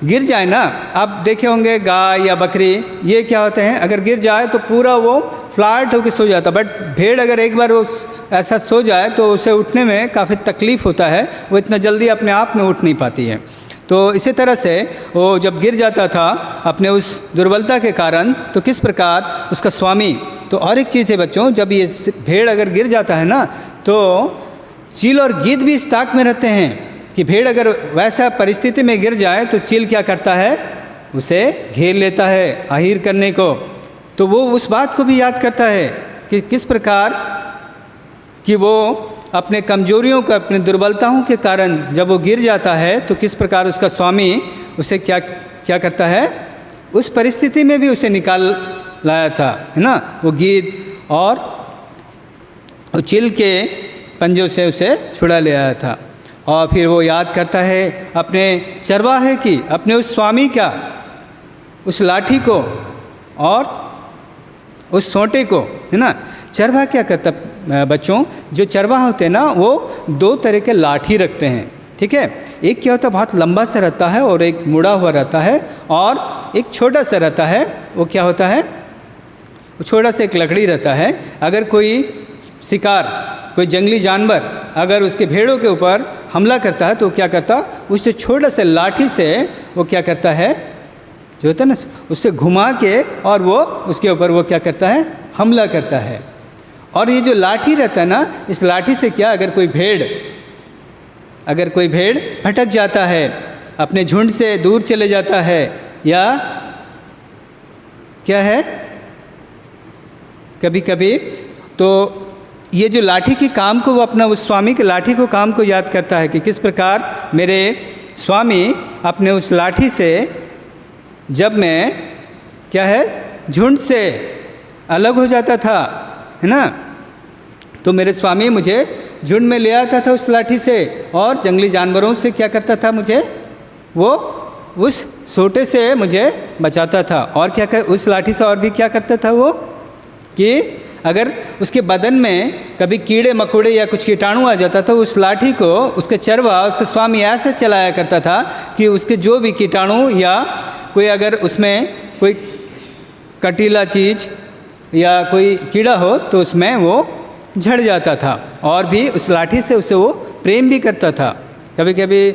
गिर जाए ना, आप देखे होंगे गाय या बकरी, ये क्या होते हैं, अगर गिर जाए तो पूरा वो फ्लैट होकर सो जाता, बट भेड़ अगर एक बार वो ऐसा सो जाए तो उसे उठने में काफ़ी तकलीफ़ होता है, वो इतना जल्दी अपने आप में उठ नहीं पाती है। तो इसी तरह से वो जब गिर जाता था अपने उस दुर्बलता के कारण, तो किस प्रकार उसका स्वामी, तो और एक चीज़ है बच्चों, जब ये भेड़ अगर गिर जाता है ना, तो चील और गीद भी इस ताक में रहते हैं कि भेड़ अगर वैसा परिस्थिति में गिर जाए तो चील क्या करता है, उसे घेर लेता है अहीर करने को। तो वो उस बात को भी याद करता है कि किस प्रकार कि वो अपने कमजोरियों का, अपने दुर्बलताओं के कारण जब वो गिर जाता है तो किस प्रकार उसका स्वामी उसे क्या क्या करता है, उस परिस्थिति में भी उसे निकाल लाया था, है ना। वो गीद और वो चील के पंजों से उसे छुड़ा ले आया था। और फिर वो याद करता है अपने चरवाहे की, अपने उस स्वामी का, उस लाठी को और उस सोंटे को, है ना। चरवाहा क्या करता बच्चों, जो चरवाहा होते हैं ना, वो दो तरह के लाठी रखते हैं, ठीक है। एक क्या होता है, बहुत लंबा सा रहता है और एक मुड़ा हुआ रहता है, और एक छोटा सा रहता है, वो क्या होता है, वो छोटा सा एक लकड़ी रहता है। अगर कोई शिकार, कोई जंगली जानवर अगर उसके भेड़ों के ऊपर हमला करता है तो क्या करता, उससे छोटा से लाठी से वो क्या करता है, जो होता है ना, उससे घुमा के और वो उसके ऊपर वो क्या करता है, हमला करता है। और ये जो लाठी रहता है ना, इस लाठी से क्या, अगर कोई भेड़ भटक जाता है, अपने झुंड से दूर चले जाता है, या क्या है कभी कभी, तो ये जो लाठी के काम को, वो अपना उस स्वामी के लाठी को काम को याद करता है कि किस प्रकार मेरे स्वामी अपने उस लाठी से, जब मैं क्या है झुंड से अलग हो जाता था, है ना, तो मेरे स्वामी मुझे झुंड में ले आता था उस लाठी से, और जंगली जानवरों से क्या करता था, मुझे वो उस सोटे से मुझे बचाता था। और क्या कर, उस लाठी से और भी क्या करता था वो, कि अगर उसके बदन में कभी कीड़े मकोड़े या कुछ कीटाणु आ जाता तो उस लाठी को उसके चरवा, उसका स्वामी ऐसे चलाया करता था कि उसके जो भी कीटाणु या कोई अगर उसमें कोई कटीला चीज़ या कोई कीड़ा हो तो उसमें वो झड़ जाता था। और भी उस लाठी से उसे वो प्रेम भी करता था। कभी कभी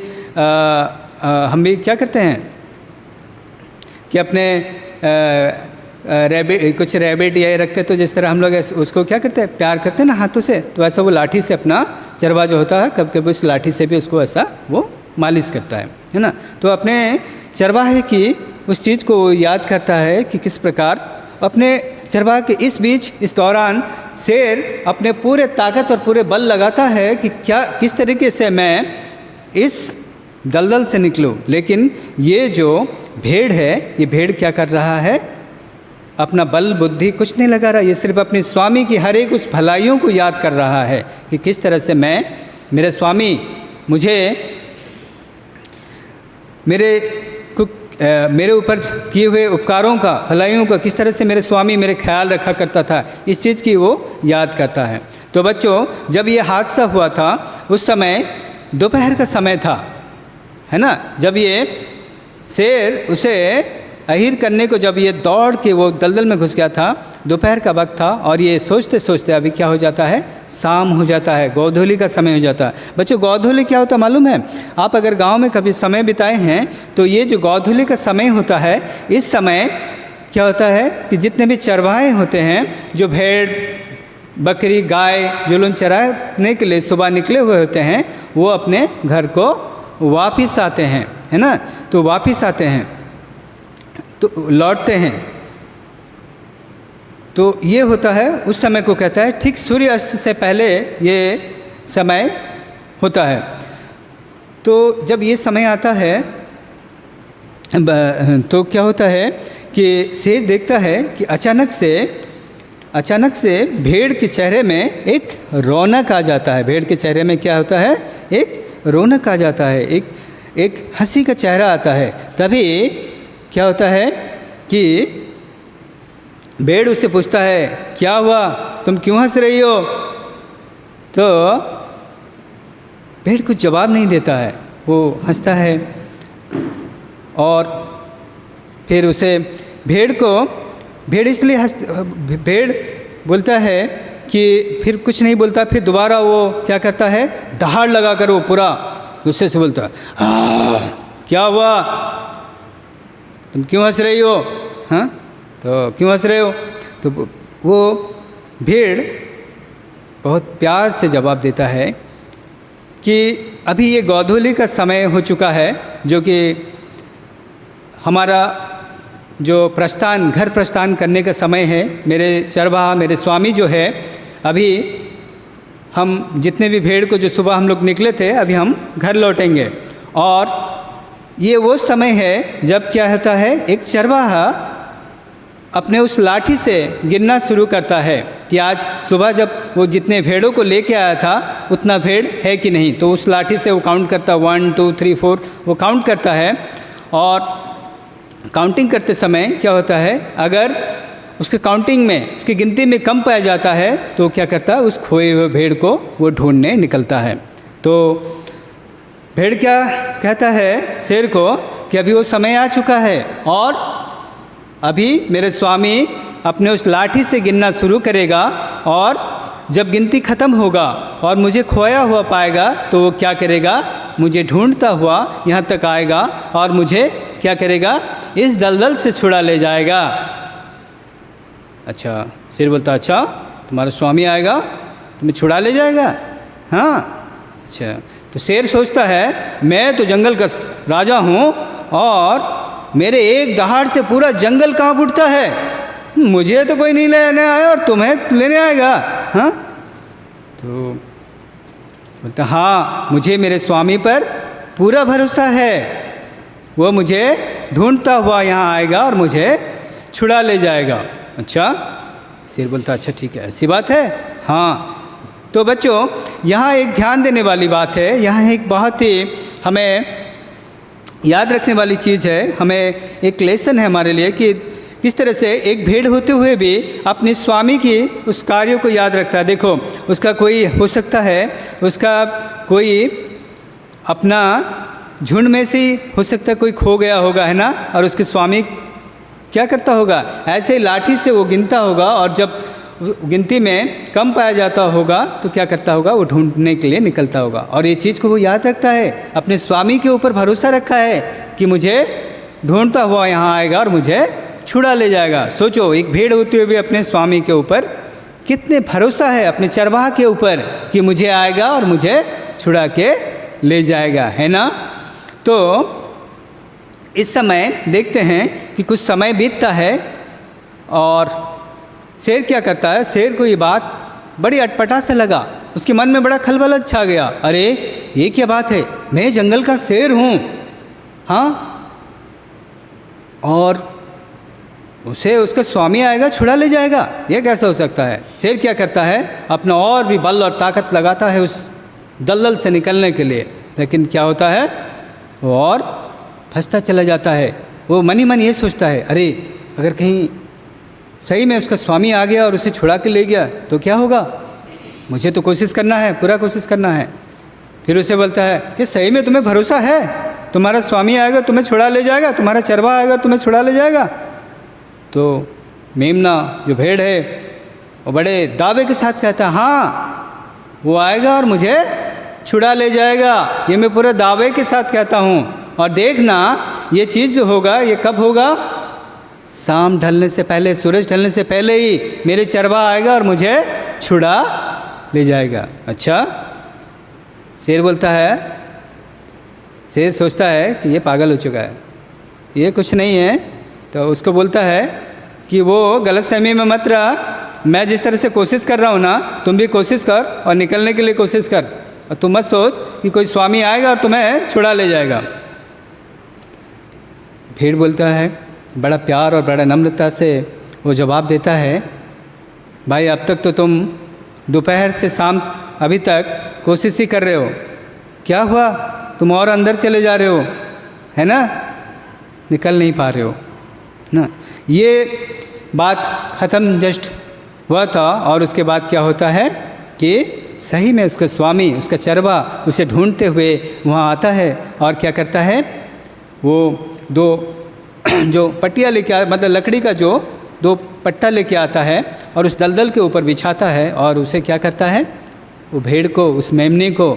हम भी क्या करते हैं कि अपने कुछ रैबिट या रखते, तो जिस तरह हम लोग उसको क्या करते हैं, प्यार करते हैं ना हाथों से, तो ऐसा वो लाठी से अपना चरवा जो होता है, कभी कभी उस लाठी से भी उसको ऐसा वो मालिश करता है ना। तो अपने चरवाहे की उस चीज़ को याद करता है कि किस प्रकार अपने चरवाहे के इस बीच, इस दौरान शेर अपने पूरे ताकत और पूरे बल लगाता है कि क्या किस तरीके से मैं इस दलदल से निकलूं। लेकिन ये जो भेड़ है, ये भेड़ क्या कर रहा है, अपना बल बुद्धि कुछ नहीं लगा रहा, ये सिर्फ अपने स्वामी की हर एक उस भलाइयों को याद कर रहा है कि किस तरह से मैं, मेरे स्वामी मुझे मेरे ऊपर किए हुए उपकारों का, भलाइयों का किस तरह से मेरे स्वामी मेरे ख्याल रखा करता था, इस चीज़ की वो याद करता है। तो बच्चों, जब ये हादसा हुआ था उस समय दोपहर का समय था, है ना, जब ये शेर उसे अहीर करने को जब ये दौड़ के वो दलदल में घुस गया था, दोपहर का वक्त था, और ये सोचते सोचते अभी क्या हो जाता है, शाम हो जाता है, गोधूली का समय हो जाता है। बच्चों, गोधूली क्या होता है मालूम है? आप अगर गांव में कभी समय बिताए हैं तो ये जो गोधूली का समय होता है, इस समय क्या होता है कि जितने भी चरवाहे होते हैं, जो भेड़ बकरी गाय जो लोग चराने के लिए सुबह निकले हुए होते हैं, वो अपने घर को वापिस आते हैं, है ना। तो वापिस आते हैं तो लौटते हैं। तो ये होता है, उस समय को कहता है ठीक सूर्यास्त से पहले ये समय होता है। तो जब ये समय आता है तो क्या होता है कि शेर देखता है कि अचानक से भेड़ के चेहरे में एक रौनक आ जाता है। भेड़ के चेहरे में क्या होता है, एक रौनक आ जाता है, एक हंसी का चेहरा आता है। तभी क्या होता है कि भेड़ उससे पूछता है, क्या हुआ, तुम क्यों हंस रही हो? तो भेड़ कुछ जवाब नहीं देता है, वो हंसता है। और फिर उसे भेड़ इसलिए भेड़ बोलता है कि फिर कुछ नहीं बोलता। फिर दोबारा वो क्या करता है, दहाड़ लगाकर वो पूरा गुस्से से बोलता है, क्या हुआ, तुम क्यों हंस रही हो? हाँ, तो क्यों हंस रहे हो? तो वो भेड़ बहुत प्यार से जवाब देता है कि अभी ये गोधूली का समय हो चुका है, जो कि हमारा जो घर प्रस्थान करने का समय है। मेरे चरवाहा, मेरे स्वामी जो है, अभी हम जितने भी भेड़ को जो सुबह हम लोग निकले थे, अभी हम घर लौटेंगे। और ये वो समय है जब क्या होता है, एक चरवाहा अपने उस लाठी से गिनना शुरू करता है कि आज सुबह जब वो जितने भेड़ों को लेके आया था उतना भेड़ है कि नहीं। तो उस लाठी से वो काउंट करता, 1 2 3 4 वो काउंट करता है। और काउंटिंग करते समय क्या होता है, अगर उसके काउंटिंग में, उसकी गिनती में कम पाया जाता है तो क्या करता है, उस खोए हुए भेड़ को वो ढूंढने निकलता है। तो भेड़ क्या कहता है शेर को कि अभी वो समय आ चुका है और अभी मेरे स्वामी अपने उस लाठी से गिनना शुरू करेगा, और जब गिनती ख़त्म होगा और मुझे खोया हुआ पाएगा तो वो क्या करेगा, मुझे ढूंढता हुआ यहाँ तक आएगा और मुझे क्या करेगा, इस दलदल से छुड़ा ले जाएगा। अच्छा, शेर बोलता, अच्छा तुम्हारा स्वामी आएगा तुम्हें छुड़ा ले जाएगा? हाँ, अच्छा। तो शेर सोचता है, मैं तो जंगल का राजा हूँ और मेरे एक दहाड़ से पूरा जंगल कांप उठता है, मुझे तो कोई नहीं लेने आया और तुम्हें लेने आएगा? हाँ। तो बोलता, हाँ मुझे मेरे स्वामी पर पूरा भरोसा है, वो मुझे ढूंढता हुआ यहाँ आएगा और मुझे छुड़ा ले जाएगा। अच्छा, शेर बोलता, अच्छा ठीक है, ऐसी बात है? हाँ। तो बच्चों, यहाँ एक ध्यान देने वाली बात है, यहाँ एक बहुत ही हमें याद रखने वाली चीज़ है, हमें एक लेसन है हमारे लिए कि किस तरह से एक भेड़ होते हुए भी अपने स्वामी की उस कार्यों को याद रखता है। देखो, उसका कोई हो सकता है, उसका कोई अपना झुंड में से हो सकता है कोई खो गया होगा, है ना, और उसके स्वामी क्या करता होगा, ऐसे लाठी से वो गिनता होगा और जब गिनती में कम पाया जाता होगा तो क्या करता होगा, वो ढूंढने के लिए निकलता होगा। और ये चीज़ को वो याद रखता है, अपने स्वामी के ऊपर भरोसा रखा है कि मुझे ढूंढता हुआ यहाँ आएगा और मुझे छुड़ा ले जाएगा। सोचो, एक भेड़ होते हुए भी अपने स्वामी के ऊपर कितने भरोसा है, अपने चरवाहा के ऊपर, कि मुझे आएगा और मुझे छुड़ा के ले जाएगा, है ना। तो इस समय देखते हैं कि कुछ समय बीतता है और शेर क्या करता है, शेर को ये बात बड़ी अटपटा से लगा, उसके मन में बड़ा खलबल छा गया। अरे ये क्या बात है, मैं जंगल का शेर हूँ, हाँ, और उसे उसका स्वामी आएगा छुड़ा ले जाएगा, ये कैसा हो सकता है। शेर क्या करता है, अपना और भी बल और ताकत लगाता है उस दलदल से निकलने के लिए, लेकिन क्या होता है, वो और फंसता चला जाता है। वो मन ही मन ये सोचता है, अरे अगर कहीं सही में उसका स्वामी आ गया और उसे छुड़ा के ले गया तो क्या होगा, मुझे तो कोशिश करना है, पूरा कोशिश करना है। फिर उसे बोलता है कि सही में तुम्हें भरोसा है, तुम्हारा स्वामी आएगा तुम्हें छुड़ा ले जाएगा, तुम्हारा चरवाहा आएगा तुम्हें छुड़ा ले जाएगा? तो मेमना जो भेड़ है वो बड़े दावे के साथ कहता है, हाँ वो आएगा और मुझे छुड़ा ले जाएगा, ये मैं पूरे दावे के साथ कहता हूँ। और देखना ये चीज़ जो होगा ये कब होगा, शाम ढलने से पहले, सूरज ढलने से पहले ही मेरे चरवाहा आएगा और मुझे छुड़ा ले जाएगा। अच्छा, शेर बोलता है, शेर सोचता है कि ये पागल हो चुका है, ये कुछ नहीं है। तो उसको बोलता है कि वो गलतफहमी में मत रहा, मैं जिस तरह से कोशिश कर रहा हूँ ना, तुम भी कोशिश कर और निकलने के लिए कोशिश कर, और तुम मत सोच कि कोई स्वामी आएगा और तुम्हें छुड़ा ले जाएगा। भेड़ बोलता है, बड़ा प्यार और बड़ा नम्रता से वो जवाब देता है, भाई अब तक तो तुम दोपहर से शाम अभी तक कोशिश ही कर रहे हो क्या हुआ, तुम और अंदर चले जा रहे हो, है ना, निकल नहीं पा रहे हो ना। ये बात ख़त्म जस्ट हुआ था और उसके बाद क्या होता है कि सही में उसका स्वामी, उसका चरवा उसे ढूंढते हुए वहाँ आता है और क्या करता है, वो दो जो पट्टियाँ लेके मतलब लकड़ी का जो दो पट्टा लेके आता है और उस दलदल के ऊपर बिछाता है और उसे क्या करता है, वो भेड़ को, उस मेमने को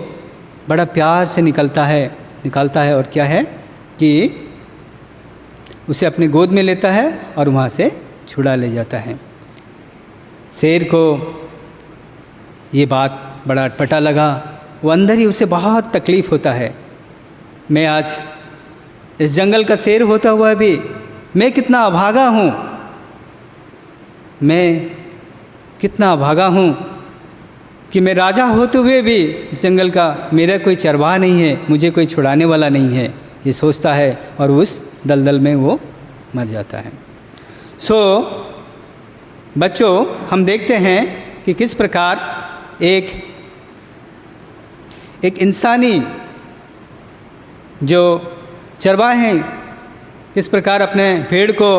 बड़ा प्यार से निकालता है और क्या है कि उसे अपने गोद में लेता है और वहाँ से छुड़ा ले जाता है। शेर को ये बात बड़ा अटपटा लगा, वो अंदर ही उसे बहुत तकलीफ़ होता है, मैं आज इस जंगल का शेर होता हुआ भी मैं कितना अभागा हूँ, मैं कितना अभागा हूँ कि मैं राजा होते हुए भी इस जंगल का मेरा कोई चरवाहा नहीं है, मुझे कोई छुड़ाने वाला नहीं है, ये सोचता है और उस दलदल में वो मर जाता है। बच्चों, हम देखते हैं कि किस प्रकार एक इंसानी जो चरवाहा हैं किस प्रकार अपने भेड़ को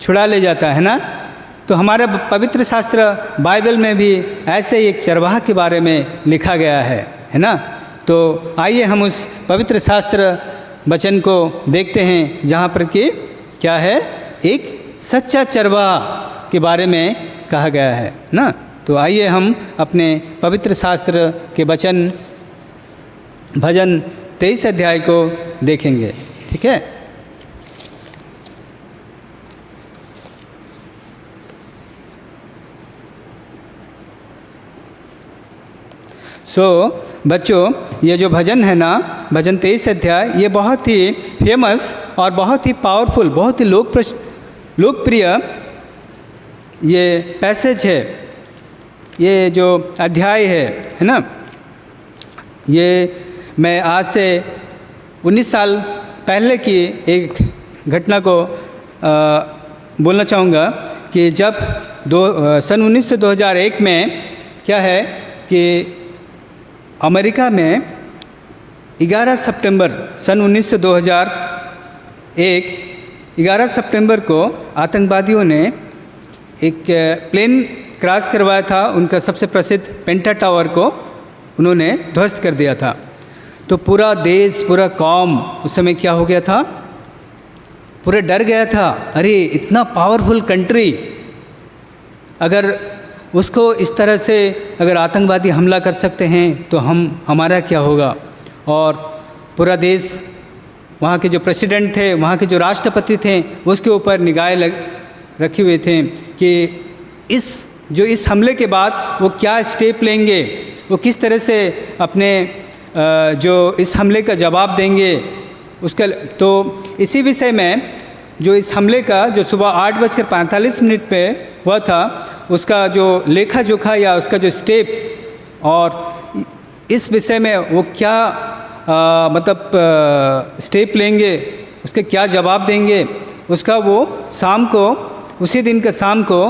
छुड़ा ले जाता है ना। तो हमारे पवित्र शास्त्र बाइबल में भी ऐसे ही एक चरवाहा के बारे में लिखा गया है ना। तो आइए हम उस पवित्र शास्त्र वचन को देखते हैं जहाँ पर कि क्या है, एक सच्चा चरवाहा के बारे में कहा गया है ना। तो आइए हम अपने पवित्र शास्त्र के वचन भजन 23 अध्याय को देखेंगे, ठीक है। बच्चों, ये जो भजन है ना, भजन 23 अध्याय, ये बहुत ही फेमस और बहुत ही पावरफुल, बहुत ही लोकप्रिय ये पैसेज है, ये जो अध्याय है ना। ये मैं आज से 19 साल पहले की एक घटना को बोलना चाहूँगा कि जब सन 2001 में क्या है कि अमेरिका में 11 सितंबर सन 2001 11 सितंबर को आतंकवादियों ने एक प्लेन क्रॉस करवाया था, उनका सबसे प्रसिद्ध पेंटा टावर को उन्होंने ध्वस्त कर दिया था। तो पूरा देश, पूरा कौम उस समय क्या हो गया था, पूरा डर गया था। अरे इतना पावरफुल कंट्री, अगर उसको इस तरह से अगर आतंकवादी हमला कर सकते हैं तो हमारा क्या होगा। और पूरा देश, वहाँ के जो प्रेसिडेंट थे, वहाँ के जो राष्ट्रपति थे, उसके ऊपर निगाहें रखे हुए थे कि इस हमले के बाद वो क्या स्टेप लेंगे, वो किस तरह से अपने जो इस हमले का जवाब देंगे उसका। तो इसी विषय में जो इस हमले का जो सुबह 8:45 पे हुआ था, उसका जो लेखा जोखा या उसका जो स्टेप और इस विषय में वो क्या मतलब स्टेप लेंगे, उसके क्या जवाब देंगे, उसका वो शाम को, उसी दिन का शाम को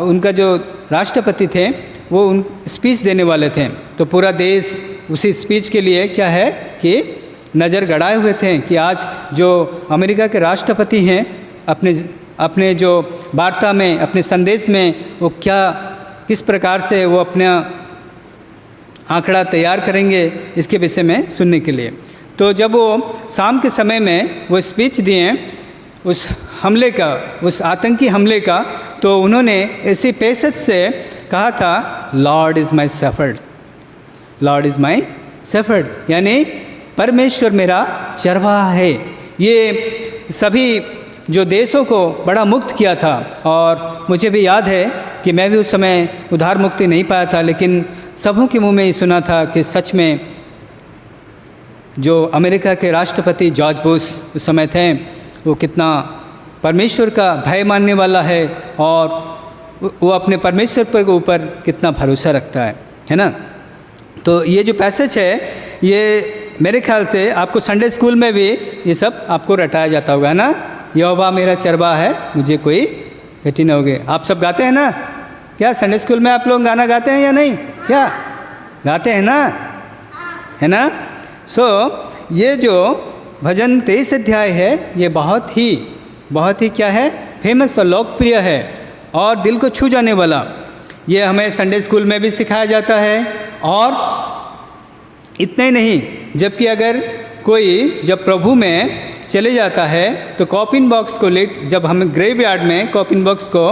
उनका जो राष्ट्रपति थे वो उन स्पीच देने वाले थे। तो पूरा देश उसी स्पीच के लिए क्या है कि नज़र गड़ाए हुए थे कि आज जो अमेरिका के राष्ट्रपति हैं अपने जो वार्ता में, अपने संदेश में वो किस प्रकार से वो अपना आंकड़ा तैयार करेंगे, इसके विषय में सुनने के लिए। तो जब वो शाम के समय में वो स्पीच दिए उस हमले का, उस आतंकी हमले का, तो उन्होंने ऐसी पेशत से कहा था, Lord is my shepherd, Lord is my shepherd, यानी परमेश्वर मेरा चरवाहा है। ये सभी जो देशों को बड़ा मुक्त किया था। और मुझे भी याद है कि मैं भी उस समय उधार मुक्ति नहीं पाया था, लेकिन सबों के मुंह में ही सुना था कि सच में जो अमेरिका के राष्ट्रपति जॉर्ज बुश उस समय थे, वो कितना परमेश्वर का भय मानने वाला है और वो अपने परमेश्वर पर के ऊपर कितना भरोसा रखता है ना। तो ये जो पैसेज है, ये मेरे ख्याल से आपको संडे स्कूल में भी ये सब आपको रटाया जाता होगा ना। यहोवा मेरा चरवाहा है, मुझे कोई घटी न होगी। आप सब गाते हैं ना? क्या संडे स्कूल में आप लोग गाना गाते हैं या नहीं? क्या गाते हैं ना? है ना? सो ये जो भजन 23 अध्याय है ये बहुत ही क्या है, फेमस और लोकप्रिय है और दिल को छू जाने वाला। ये हमें संडे स्कूल में भी सिखाया जाता है। और इतना ही नहीं, जबकि अगर कोई जब प्रभु में चले जाता है तो कॉपिन बॉक्स को जब हम ग्रेवयार्ड में कॉपिन बॉक्स को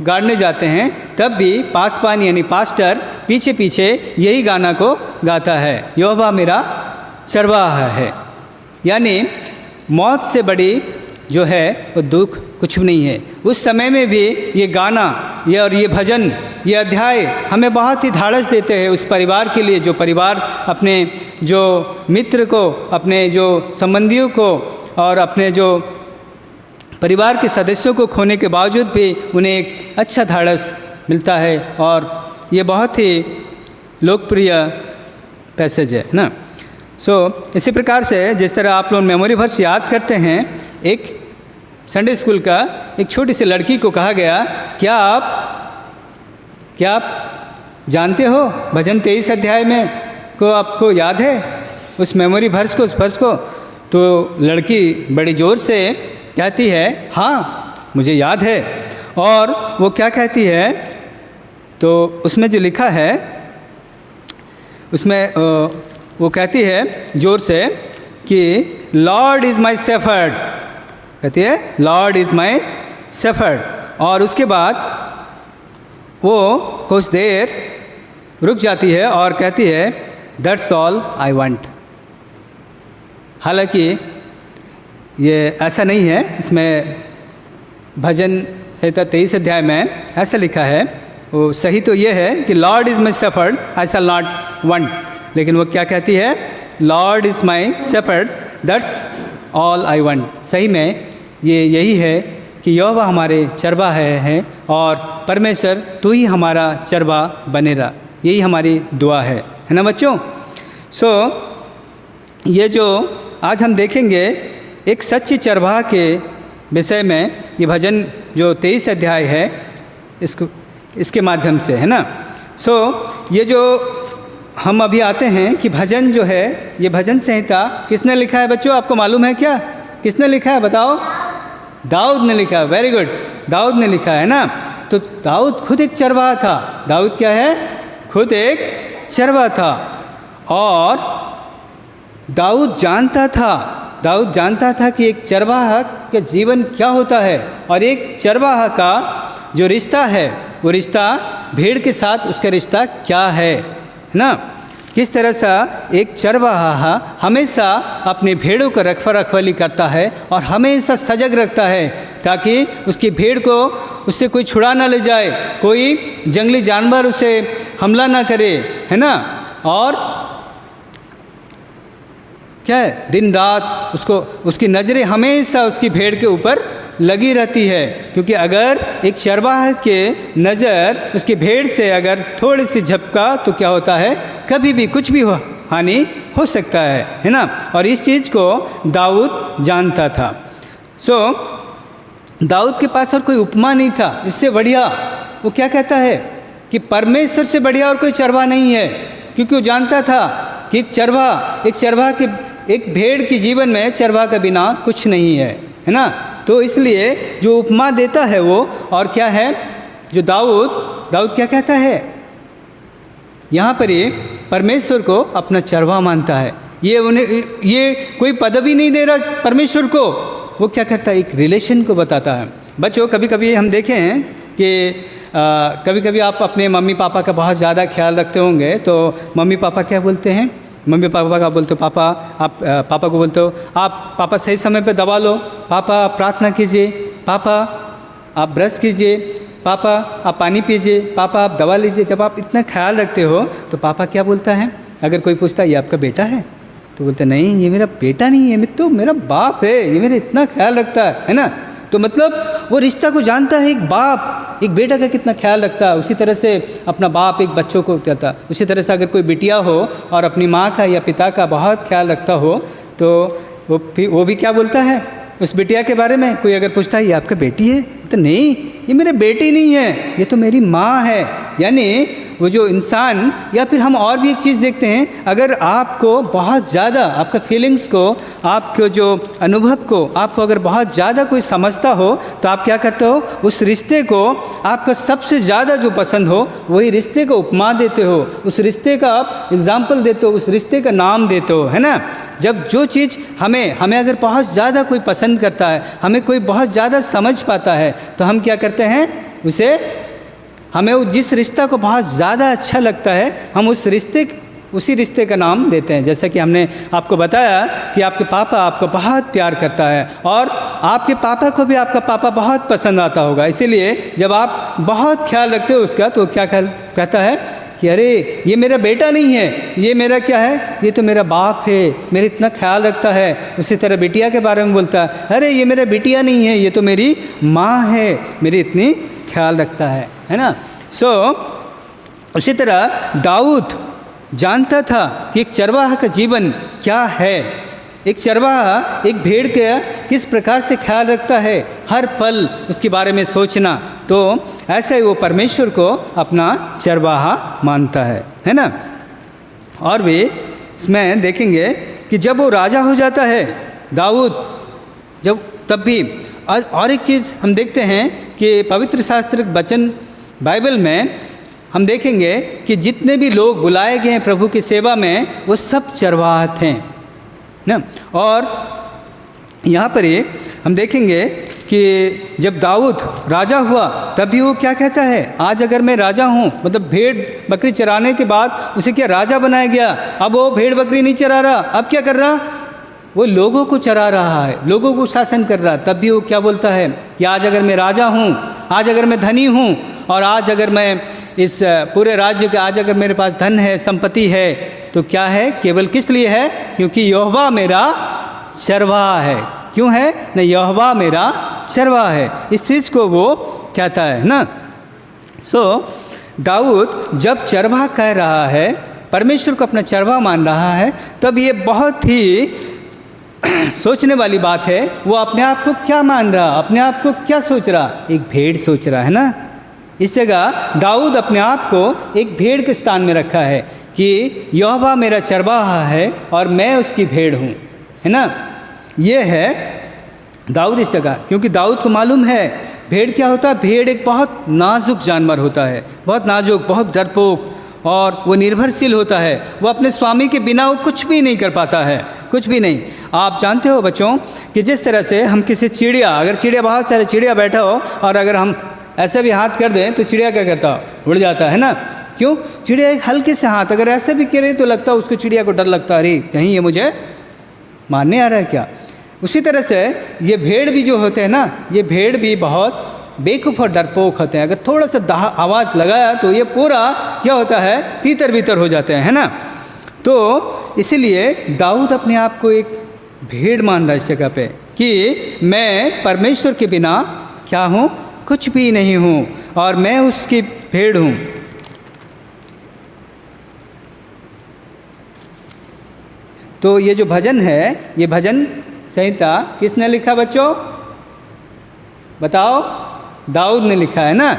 गाड़ने जाते हैं तब भी पासवान यानी पास्टर पीछे पीछे यही गाना को गाता है, यहोवा मेरा चरवाहा है। यानी मौत से बड़ी जो है वो दुख कुछ भी नहीं है। उस समय में भी ये गाना और ये भजन, ये अध्याय हमें बहुत ही धाड़स देते हैं उस परिवार के लिए, जो परिवार अपने जो मित्र को, अपने जो संबंधियों को और अपने जो परिवार के सदस्यों को खोने के बावजूद भी उन्हें एक अच्छा धाड़स मिलता है। और ये बहुत ही लोकप्रिय पैसेज है ना। इसी प्रकार से जिस तरह आप लोग मेमोरी वर्स याद करते हैं, एक संडे स्कूल का एक छोटी सी लड़की को कहा गया, क्या आप जानते हो भजन 23 अध्याय में को आपको याद है उस मेमोरी वर्स को, उस वर्स को? तो लड़की बड़ी ज़ोर से कहती है, हाँ मुझे याद है। और वो क्या कहती है, तो उसमें जो लिखा है उसमें वो कहती है ज़ोर से कि लॉर्ड इज़ माई शेफर्ड, कहती है लॉर्ड इज़ माई शेफर्ड। और उसके बाद वो कुछ देर रुक जाती है और कहती है दैट्स ऑल आई वांट। हालांकि ये ऐसा नहीं है, इसमें भजन संहिता 23 अध्याय में ऐसा लिखा है, वो सही तो ये है कि Lord is my shepherd I shall not want, लेकिन वो क्या कहती है, Lord is my shepherd that's all I want. सही में ये यही है कि यहोवा हमारे चरवाहा है और परमेश्वर तू ही हमारा चरवाहा बने रहा, यही हमारी दुआ है ना बच्चों। ये जो आज हम देखेंगे एक सच्चे चरवाहा के विषय में, ये भजन जो 23 अध्याय है इसके माध्यम से है ना। ये जो हम अभी आते हैं कि भजन जो है, ये भजन संहिता किसने लिखा है बच्चों, आपको मालूम है क्या? किसने लिखा है बताओ? दाऊद ने लिखा है। वेरी गुड, दाऊद ने लिखा है ना। तो दाऊद खुद एक चरवाहा था। दाऊद क्या है? खुद एक चरवाहा था। और दाऊद जानता था कि एक चरवाहा का जीवन क्या होता है और एक चरवाहा का जो रिश्ता है वो रिश्ता भेड़ के साथ उसका रिश्ता क्या है ना। किस तरह से एक चरवाहा हमेशा अपने भेड़ों को रखवाली करता है और हमेशा सजग रखता है ताकि उसकी भेड़ को उससे कोई छुड़ा ना ले जाए, कोई जंगली जानवर उसे हमला ना करे, है ना। और क्या है, दिन रात उसकी नज़रें हमेशा उसकी भेड़ के ऊपर लगी रहती है, क्योंकि अगर एक चरवाहा के नज़र उसकी भेड़ से अगर थोड़ी सी झपका तो क्या होता है, कभी भी कुछ भी हानि हो सकता है ना। और इस चीज़ को दाऊद जानता था। दाऊद के पास और कोई उपमा नहीं था इससे बढ़िया। वो क्या कहता है कि परमेश्वर से बढ़िया और कोई चरवाहा नहीं है, क्योंकि वो जानता था कि एक चरवाहा के एक भेड़ के जीवन में चरवाहा के बिना कुछ नहीं है ना। तो इसलिए जो उपमा देता है वो, और क्या है जो दाऊद क्या कहता है यहाँ पर, ये परमेश्वर को अपना चरवाहा मानता है। ये कोई पदवी नहीं दे रहा परमेश्वर को, वो क्या करता है, एक रिलेशन को बताता है। बच्चों कभी कभी हम देखे हैं कि कभी कभी आप अपने मम्मी पापा का बहुत ज़्यादा ख्याल रखते होंगे, तो मम्मी पापा क्या बोलते हैं, मम्मी पापा का बोलते हो पापा को बोलते हो आप पापा सही समय पे दबा लो, पापा आप प्रार्थना कीजिए, पापा आप ब्रश कीजिए, पापा आप पानी पीजिए, पापा आप दवा लीजिए। जब आप इतना ख्याल रखते हो तो पापा क्या बोलता है, अगर कोई पूछता है ये आपका बेटा है तो बोलते नहीं ये मेरा बेटा नहीं है, तो मेरा बाप है, ये मेरा इतना ख्याल रखता है ना। तो मतलब वो रिश्ता को जानता है, एक बाप एक बेटा का कितना ख्याल रखता है, उसी तरह से अपना बाप एक बच्चों को करता। उसी तरह से अगर कोई बिटिया हो और अपनी माँ का या पिता का बहुत ख्याल रखता हो तो वो भी क्या बोलता है उस बिटिया के बारे में। कोई अगर पूछता है ये आपका बेटी है तो नहीं ये मेरी बेटी नहीं है, ये तो मेरी माँ है। यानी वो जो इंसान, या फिर हम और भी एक चीज़ देखते हैं, अगर आपको बहुत ज़्यादा आपका फीलिंग्स को, आपको जो अनुभव को, आपको अगर बहुत ज़्यादा कोई समझता हो तो आप क्या करते हो, उस रिश्ते को आपका सबसे ज़्यादा जो पसंद हो वही रिश्ते को उपमा देते हो, उस रिश्ते का आप एग्जाम्पल देते हो, उस रिश्ते का नाम देते हो, है ना। जब जो चीज़ हमें अगर बहुत ज़्यादा कोई पसंद करता है, हमें कोई बहुत ज़्यादा समझ पाता है, तो हम क्या करते हैं, हमें जिस रिश्ता को बहुत ज़्यादा अच्छा लगता है हम उसी रिश्ते का नाम देते हैं। जैसा कि हमने आपको बताया कि आपके पापा आपको बहुत प्यार करता है और आपके पापा को भी आपका पापा बहुत पसंद आता होगा, इसीलिए जब आप बहुत ख्याल रखते हो उसका तो क्या कहता है कि अरे ये मेरा बेटा नहीं है, ये मेरा क्या है, ये तो मेरा बाप है, मेरा इतना ख्याल रखता है। उसी तरह बिटिया के बारे में बोलता है, अरे ये मेरा बिटिया नहीं है, ये तो मेरी माँ है, मेरी इतनी ख्याल रखता है ना। उसी तरह दाऊद जानता था कि एक चरवाहा का जीवन क्या है, एक चरवाहा एक भेड़ का किस प्रकार से ख्याल रखता है, हर पल उसके बारे में सोचना, तो ऐसे ही वो परमेश्वर को अपना चरवाहा मानता है ना। और भी इसमें देखेंगे कि जब वो राजा हो जाता है दाऊद, तब भी और एक चीज़ हम देखते हैं कि पवित्र शास्त्र वचन बाइबल में हम देखेंगे कि जितने भी लोग बुलाए गए हैं प्रभु की सेवा में वो सब चरवाहा थे ना। और यहाँ पर ही हम देखेंगे कि जब दाऊद राजा हुआ तब भी वो क्या कहता है, आज अगर मैं राजा हूँ, मतलब भेड़ बकरी चराने के बाद उसे क्या राजा बनाया गया, अब वो भेड़ बकरी नहीं चरा रहा, अब क्या कर रहा, वो लोगों को चरा रहा है, लोगों को शासन कर रहा। तब भी वो क्या बोलता है कि आज अगर मैं राजा हूँ, आज अगर मैं धनी हूँ, और आज अगर मैं इस पूरे राज्य का, आज अगर मेरे पास धन है, संपत्ति है, तो क्या है, केवल किस लिए है, क्योंकि यहोवा मेरा चरवाहा है। क्यों है न, यहोवा मेरा चरवाहा है, इस चीज़ को वो कहता है ना। दाऊद जब चरवाहा कह रहा है, परमेश्वर को अपना चरवाहा मान रहा है, तब ये बहुत ही सोचने वाली बात है। वो अपने आप को क्या मान रहा, अपने आप को क्या सोच रहा, एक भेड़ सोच रहा है ना। इस जगह दाऊद अपने आप को एक भेड़ के स्थान में रखा है कि यहोवा मेरा चरवाहा है और मैं उसकी भेड़ हूँ, है ना। ये है दाऊद इस जगह, क्योंकि दाऊद को मालूम है भेड़ क्या होता है, भेड़ एक बहुत नाजुक जानवर होता है, बहुत नाजुक, बहुत डरपोक, और वो निर्भरशील होता है, वो अपने स्वामी के बिना वो कुछ भी नहीं कर पाता है, कुछ भी नहीं। आप जानते हो बच्चों कि जिस तरह से हम किसी चिड़िया, अगर चिड़िया, बहुत सारे चिड़िया बैठा हो और अगर हम ऐसे भी हाथ कर दें तो चिड़िया क्या करता, उड़ जाता है ना। क्यों, चिड़िया एक हल्के से हाथ अगर ऐसे भी करे तो लगता है उसको, चिड़िया को डर लगता, अरे कहीं ये मुझे मारने आ रहा है क्या। उसी तरह से ये भेड़ भी जो होते हैं ना, ये भेड़ भी बहुत बेवकूफ़ और डरपोक होते हैं। अगर थोड़ा सा आवाज़ लगाया तो ये पूरा क्या होता है, तीतर बीतर हो जाते हैं, है ना। तो इसीलिए दाऊद अपने आप को एक भेड़ मान रहा है इस जगह पे कि मैं परमेश्वर के बिना क्या हूँ, कुछ भी नहीं हूँ, और मैं उसकी भेड़ हूँ। तो ये जो भजन है, ये भजन संहिता किसने लिखा बच्चों, बताओ, दाऊद ने लिखा है ना।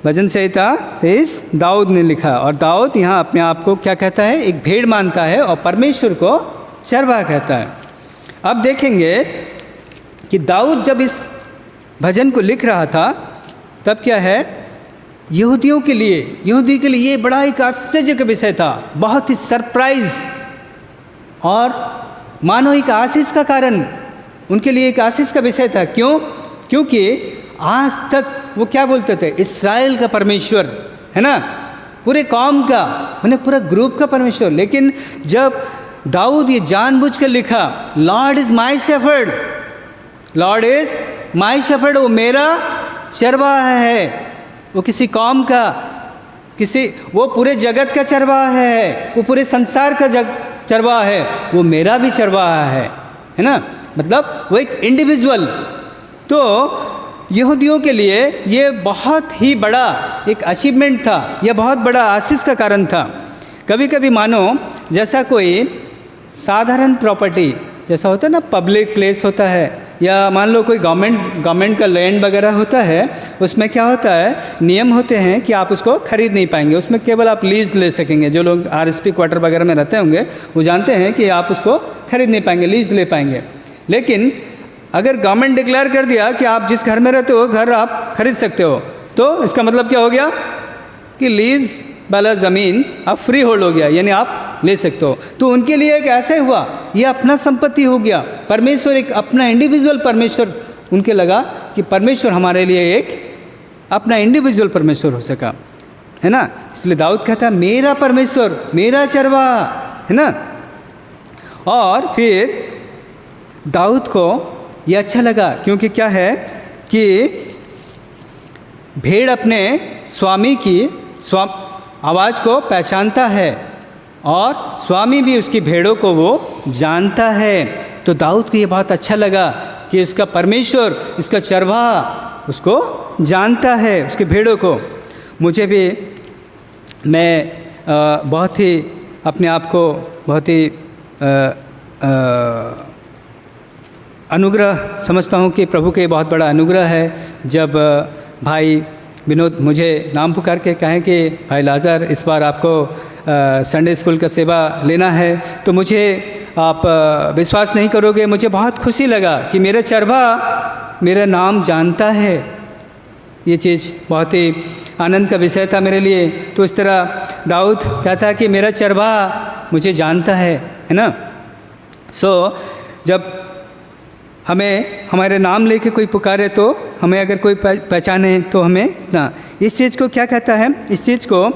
भजन संहिता इस दाऊद ने लिखा, और दाऊद यहाँ अपने आप को क्या कहता है, एक भेड़ मानता है और परमेश्वर को चरवाहा कहता है। अब देखेंगे कि दाऊद जब इस भजन को लिख रहा था तब क्या है, यहूदियों के लिए ये बड़ा एक आश्चर्य का विषय था, बहुत ही सरप्राइज और मानो एक आशीष का कारण, उनके लिए एक आशीष का विषय था। क्यों, क्योंकि आज तक वो क्या बोलते थे, इस्राएल का परमेश्वर, है ना, पूरे कौम का, मैंने पूरा ग्रुप का परमेश्वर। लेकिन जब दाऊद ये जानबूझ कर लिखा, Lord is my shepherd, Lord is my shepherd, वो मेरा चरवाहा है, वो किसी कौम का, वो पूरे जगत का चरवाहा है, वो पूरे संसार का चरवाहा है, वो मेरा भी चरवाहा है ना। मतलब वो एक इंडिविजुअल। तो यहूदियों के लिए ये बहुत ही बड़ा एक अचीवमेंट था, यह बहुत बड़ा आशीष का कारण था। कभी कभी मानो जैसा कोई साधारण प्रॉपर्टी, जैसा होता है ना, पब्लिक प्लेस होता है, या मान लो कोई गवर्नमेंट का लैंड वगैरह होता है, उसमें क्या होता है, नियम होते हैं कि आप उसको खरीद नहीं पाएंगे, उसमें केवल आप लीज ले सकेंगे। जो लोग RSP क्वार्टर वगैरह में रहते होंगे वो जानते हैं कि आप उसको खरीद नहीं पाएंगे, लीज ले पाएंगे। लेकिन अगर गवर्नमेंट डिक्लेयर कर दिया कि आप जिस घर में रहते हो घर आप खरीद सकते हो, तो इसका मतलब क्या हो गया कि लीज वाला ज़मीन अब फ्री होल्ड हो गया, यानी आप ले सकते हो। तो उनके लिए एक ऐसा हुआ, ये अपना संपत्ति हो गया। परमेश्वर एक अपना इंडिविजुअल परमेश्वर उनके लगा कि परमेश्वर हमारे लिए एक अपना इंडिविजुअल परमेश्वर हो सका, है ना। इसलिए दाऊद कहता है मेरा परमेश्वर मेरा चरवाहा, है ना। और फिर दाऊद को ये अच्छा लगा, क्योंकि क्या है कि भेड़ अपने स्वामी की आवाज़ को पहचानता है और स्वामी भी उसकी भेड़ों को वो जानता है। तो दाऊद को ये बहुत अच्छा लगा कि उसका परमेश्वर, इसका चरवाहा उसको जानता है, उसके भेड़ों को। मुझे भी, मैं बहुत ही अपने आप को बहुत ही अनुग्रह समझता हूँ कि प्रभु के बहुत बड़ा अनुग्रह है जब भाई विनोद मुझे नाम पुकार के कहें कि भाई लाज़र इस बार आपको संडे स्कूल का सेवा लेना है, तो मुझे आप विश्वास नहीं करोगे, मुझे बहुत खुशी लगा कि मेरा चरवाहा मेरा नाम जानता है। ये चीज़ बहुत ही आनंद का विषय था मेरे लिए। तो इस तरह दाऊद कहता है कि मेरा चरवाहा मुझे जानता है ना। जब हमें हमारे नाम लेके कोई पुकारे तो हमें अगर कोई पहचाने तो हमें इतना, इस चीज़ को क्या कहता है, इस चीज़ को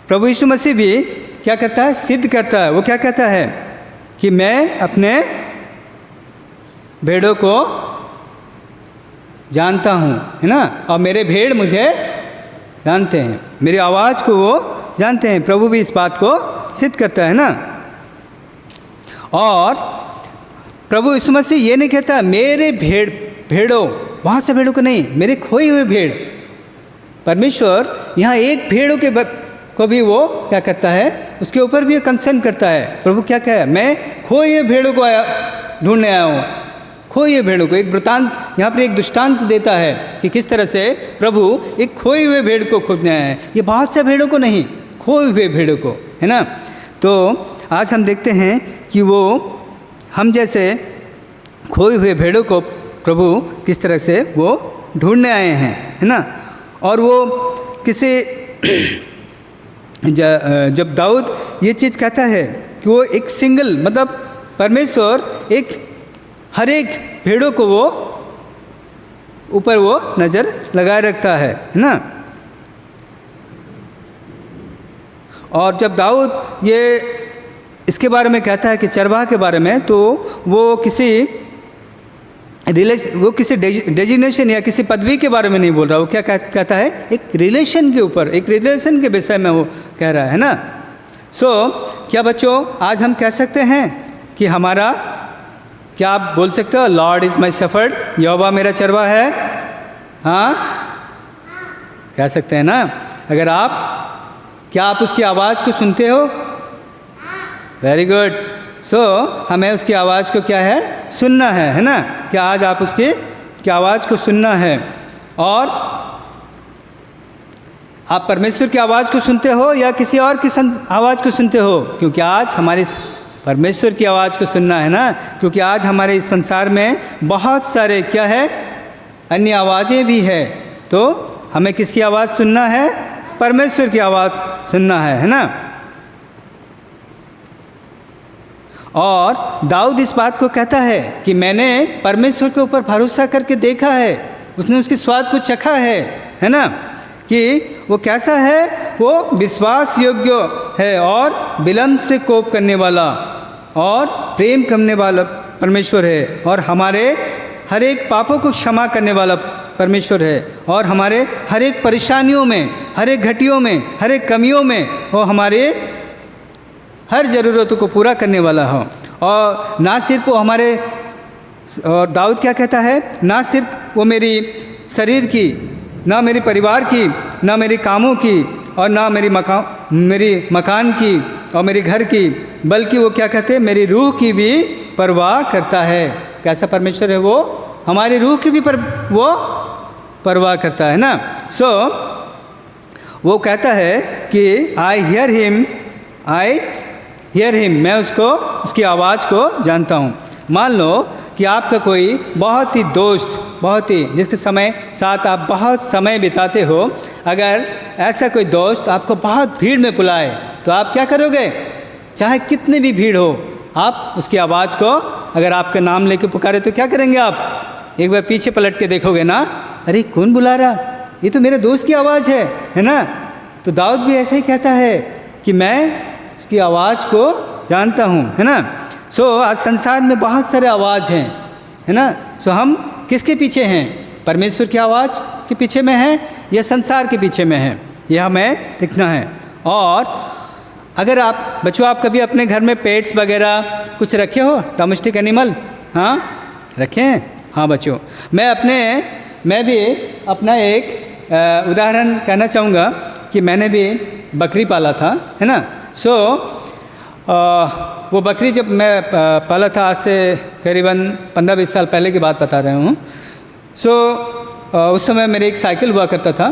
प्रभु यीशु मसीह भी क्या करता है, सिद्ध करता है। वो क्या कहता है कि मैं अपने भेड़ों को जानता हूँ, है ना, और मेरे भेड़ मुझे जानते हैं, मेरी आवाज़ को वो जानते हैं। प्रभु भी इस बात को सिद्ध करता है ना। और प्रभु यीशु मसीह ये नहीं कहता मेरे भेड़ों, बहुत से भेड़ों को नहीं, मेरे खोए हुए भेड़। परमेश्वर यहाँ एक भेड़ों के को भी वो क्या करता है, उसके ऊपर भी कंसर्न करता है। प्रभु क्या कहे, मैं खोए हुए भेड़ों को ढूंढने आया हूँ, खोए हुए भेड़ों को। एक वृत्तांत यहाँ पर, एक दृष्टांत देता है कि किस तरह से प्रभु एक खोए हुए भेड़ को खोजने आए हैं। ये बहुत से भेड़ों को नहीं, खोए हुए भेड़ों को, है ना। तो आज हम देखते हैं कि वो हम जैसे खोए हुए भेड़ों को प्रभु किस तरह से वो ढूंढने आए हैं, है ना। और वो किसी जब दाऊद ये चीज़ कहता है कि वो एक सिंगल, मतलब परमेश्वर एक हर एक भेड़ों को वो ऊपर वो नज़र लगाए रखता है ना। और जब दाऊद ये इसके बारे में कहता है कि चरवाहा के बारे में, तो वो किसी डेजिग्नेशन या किसी पदवी के बारे में नहीं बोल रहा। वो क्या कहता है, एक रिलेशन के ऊपर, एक रिलेशन के विषय में वो कह रहा है ना। क्या बच्चों, आज हम कह सकते हैं कि हमारा, क्या आप बोल सकते हो लॉर्ड इज़ माई शेफर्ड, यहोवा मेरा चरवाहा है? हाँ, कह सकते हैं ना। अगर क्या आप उसकी आवाज़ को सुनते हो? Very good. हमें उसकी आवाज़ को क्या है, सुनना है ना। क्या आज आप उसकी आवाज़ को सुनना है? और आप परमेश्वर की आवाज़ को सुनते हो या किसी और की आवाज़ को सुनते हो? क्योंकि आज हमारे परमेश्वर की आवाज़ को सुनना है ना। क्योंकि आज हमारे इस संसार में बहुत सारे क्या है, अन्य आवाज़ें भी है। तो हमें किसकी आवाज़ सुनना है? परमेश्वर की आवाज़ सुनना है ना। और दाऊद इस बात को कहता है कि मैंने परमेश्वर के ऊपर भरोसा करके देखा है, उसने उसके स्वाद को चखा है ना, कि वो कैसा है, वो विश्वास योग्य है और विलम्ब से कोप करने वाला और प्रेम करने वाला परमेश्वर है, और हमारे हर एक पापों को क्षमा करने वाला परमेश्वर है, और हमारे हर एक परेशानियों में, हर एक घटियों में, हर एक कमियों में वो हमारे हर ज़रूरतों को पूरा करने वाला हो। और ना सिर्फ वो हमारे, और दाऊद क्या कहता है, ना सिर्फ वो मेरी शरीर की, ना मेरे परिवार की, ना मेरे कामों की, और ना मेरी मकान की और मेरे घर की, बल्कि वो क्या कहते हैं, मेरी रूह की भी परवाह करता है। कैसा परमेश्वर है? वो हमारी रूह की भी वो परवाह करता है ना। सो वो कहता है कि आई हियर हिम, मैं उसकी आवाज़ को जानता हूँ। मान लो कि आपका कोई बहुत ही दोस्त, बहुत ही जिसके साथ आप बहुत समय बिताते हो, अगर ऐसा कोई दोस्त आपको बहुत भीड़ में बुलाए तो आप क्या करोगे? चाहे कितनी भी भीड़ हो, आप उसकी आवाज़ को, अगर आपका नाम लेके पुकारे तो क्या करेंगे आप? एक बार पीछे पलट के देखोगे ना, अरे कौन बुला रहा, ये तो मेरे दोस्त की आवाज़ है ना। तो दाऊद भी ऐसा ही कहता है कि मैं उसकी आवाज़ को जानता हूँ, है ना। सो आज संसार में बहुत सारे आवाज़ हैं, है ना। सो हम किसके पीछे हैं? परमेश्वर की आवाज़ के पीछे में हैं या संसार के पीछे में हैं? यह हमें देखना है। और अगर आप बच्चों, आप कभी अपने घर में पेट्स वगैरह कुछ रखे हो, डोमेस्टिक एनिमल? हाँ, रखे हैं। हाँ बच्चों, मैं भी अपना एक उदाहरण कहना चाहूँगा कि मैंने भी बकरी पाला था, है ना। सो वो बकरी जब मैं पाला था, आज से करीबन 15-20 साल पहले की बात बता रहा हूँ। सो उस समय मेरे एक साइकिल हुआ करता था,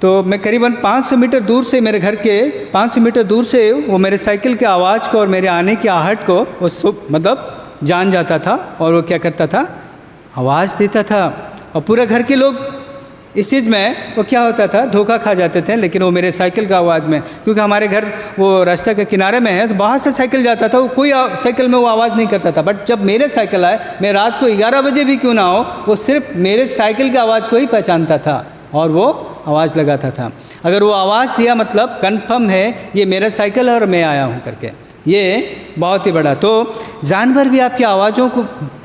तो मैं करीबन 500 मीटर दूर से, मेरे घर के 500 मीटर दूर से वो मेरे साइकिल की आवाज़ को और मेरे आने की आहट को वो मतलब जान जाता था, और वो क्या करता था? आवाज़ देता था। और पूरे घर के लोग इस चीज़ में वो क्या होता था, धोखा खा जाते थे, लेकिन वो मेरे साइकिल का आवाज़ में, क्योंकि हमारे घर वो रास्ते के किनारे में है, तो बाहर से साइकिल जाता था, वो कोई साइकिल में वो आवाज़ नहीं करता था। बट जब मेरे साइकिल आए, मैं रात को 11 बजे भी क्यों ना हो, वो सिर्फ मेरे साइकिल की आवाज़ को ही पहचानता था और वो आवाज़ लगाता था। अगर वो आवाज़ दिया मतलब कन्फर्म है ये मेरा साइकिल है और मैं आया हूँ करके, ये बहुत ही बड़ा। तो जानवर भी आपकी आवाज़ों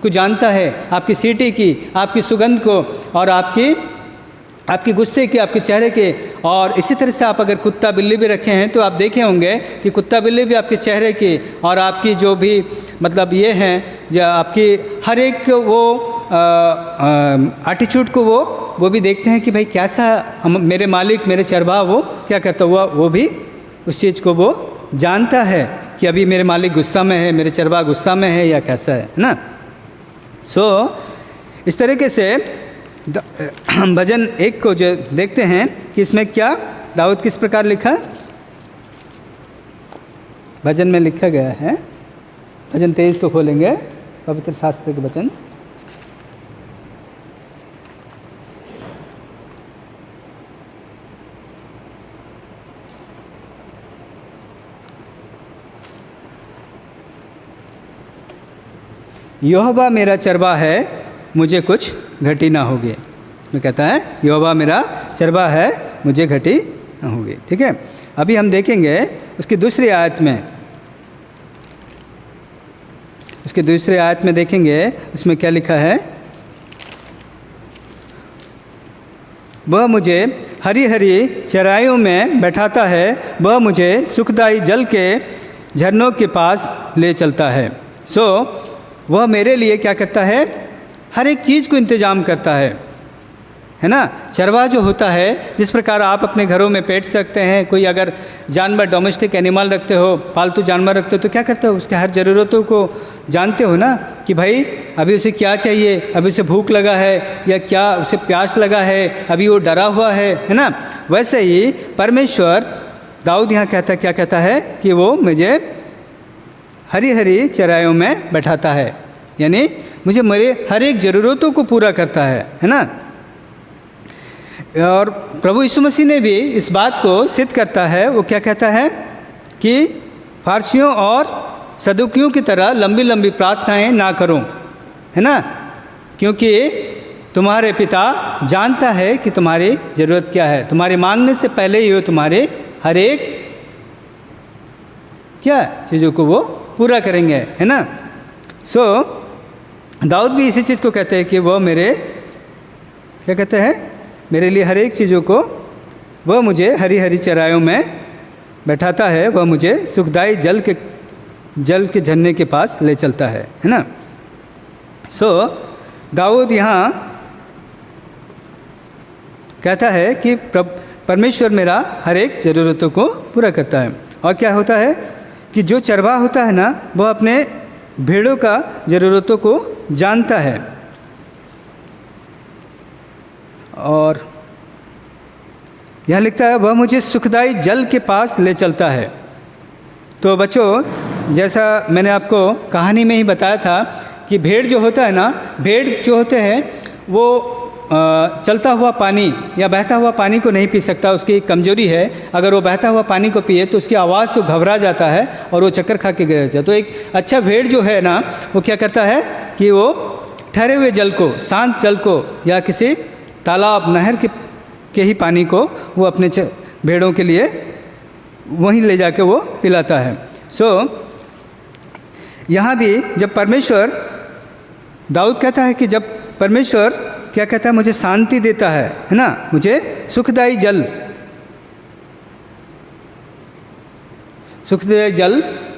को जानता है, आपकी सीटी की, आपकी सुगंध को, और आपकी गुस्से की, आपके चेहरे के। और इसी तरह से आप अगर कुत्ता बिल्ली भी रखे हैं तो आप देखे होंगे कि कुत्ता बिल्ली भी आपके चेहरे की और आपकी जो भी मतलब ये हैं, जो आपकी हर एक वो एटीट्यूड को वो भी देखते हैं कि भाई कैसा मेरे मालिक, मेरे चरवाहा वो क्या करता हुआ, वो भी उस चीज़ को वो जानता है कि अभी मेरे मालिक गुस्सा में है, मेरे चरवाहा गुस्सा में है या कैसा है ना। सो इस तरीके से भजन 1 को जो देखते हैं कि इसमें क्या दाऊद किस प्रकार लिखा, भजन में लिखा गया है। भजन 23 को खोलेंगे, पवित्र शास्त्र के वचन। यहोवा मेरा चरवाहा है, मुझे कुछ घटी ना होगी। मैं कहता है यहोवा मेरा चरवाहा है, मुझे घटी ना होगी। ठीक है, अभी हम देखेंगे उसकी दूसरी आयत में, उसकी दूसरी आयत में देखेंगे उसमें क्या लिखा है। वह मुझे हरी हरी चराइयों में बैठाता है, वह मुझे सुखदायी जल के झरनों के पास ले चलता है। सो वह मेरे लिए क्या करता है, हर एक चीज़ को इंतज़ाम करता है ना। चरवाहा जो होता है, जिस प्रकार आप अपने घरों में पेट्स रखते हैं, कोई अगर जानवर डोमेस्टिक एनिमल रखते हो, पालतू जानवर रखते हो, तो क्या करते हो, उसके हर ज़रूरतों को जानते हो ना, कि भाई अभी उसे क्या चाहिए, अभी उसे भूख लगा है या क्या उसे प्यास लगा है, अभी वो डरा हुआ है ना। वैसे ही परमेश्वर, दाऊद यहाँ क्या कहता है कि वो मुझे हरी हरी चराइयों में बैठाता है, यानी मुझे मेरे हर एक ज़रूरतों को पूरा करता है ना। और प्रभु यीशु मसीह ने भी इस बात को सिद्ध करता है। वो क्या कहता है कि फारसियों और सदुकियों की तरह लंबी लंबी प्रार्थनाएं ना करो, है ना, क्योंकि तुम्हारे पिता जानता है कि तुम्हारी ज़रूरत क्या है। तुम्हारे मांगने से पहले ही वो तुम्हारे हर एक क्या चीज़ों को वो पूरा करेंगे, है ना। सो दाऊद भी इसी चीज़ को कहते हैं कि वो मेरे क्या कहते हैं, मेरे लिए हर एक चीज़ों को, वह मुझे हरी हरी चराइयों में बैठाता है, वह मुझे सुखदायी जल के झरने के पास ले चलता है ना। सो दाऊद यहाँ कहता है कि परमेश्वर मेरा हर एक ज़रूरतों को पूरा करता है। और क्या होता है कि जो चरवाहा होता है ना, वह अपने भेड़ों का ज़रूरतों को जानता है। और यहाँ लिखता है वह मुझे सुखदाई जल के पास ले चलता है। तो बच्चों, जैसा मैंने आपको कहानी में ही बताया था कि भेड़ जो होता है ना, भेड़ जो होते हैं वो चलता हुआ पानी या बहता हुआ पानी को नहीं पी सकता, उसकी एक कमजोरी है। अगर वो बहता हुआ पानी को पिए तो उसकी आवाज़ से घबरा जाता है और वो चक्कर खा के गिर जाता है। तो एक अच्छा भेड़ जो है ना, वो क्या करता है कि वो ठहरे हुए जल को, शांत जल को या किसी तालाब नहर के ही पानी को वो अपने भेड़ों के लिए वहीं ले जाके वो पिलाता है। यहाँ भी जब परमेश्वर, दाऊद कहता है कि जब परमेश्वर क्या कहता है, मुझे शांति देता है ना, मुझे सुखदायी जल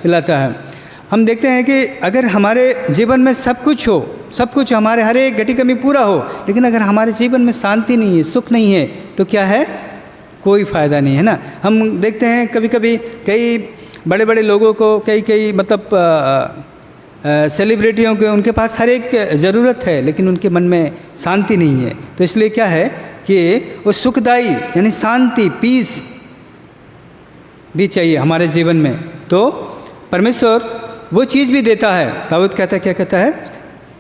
पिलाता है। हम देखते हैं कि अगर हमारे जीवन में सब कुछ हो, सब कुछ हमारे हर एक घटी कमी पूरा हो, लेकिन अगर हमारे जीवन में शांति नहीं है, सुख नहीं है, तो क्या है, कोई फ़ायदा नहीं है ना। हम देखते हैं कभी कभी कई बड़े बड़े लोगों को, कई मतलब सेलिब्रिटियों के, उनके पास हर एक ज़रूरत है लेकिन उनके मन में शांति नहीं है। तो इसलिए क्या है कि वो सुखदाई यानी शांति, पीस भी चाहिए हमारे जीवन में। तो परमेश्वर वो चीज़ भी देता है। दाऊद कहता है, क्या कहता है,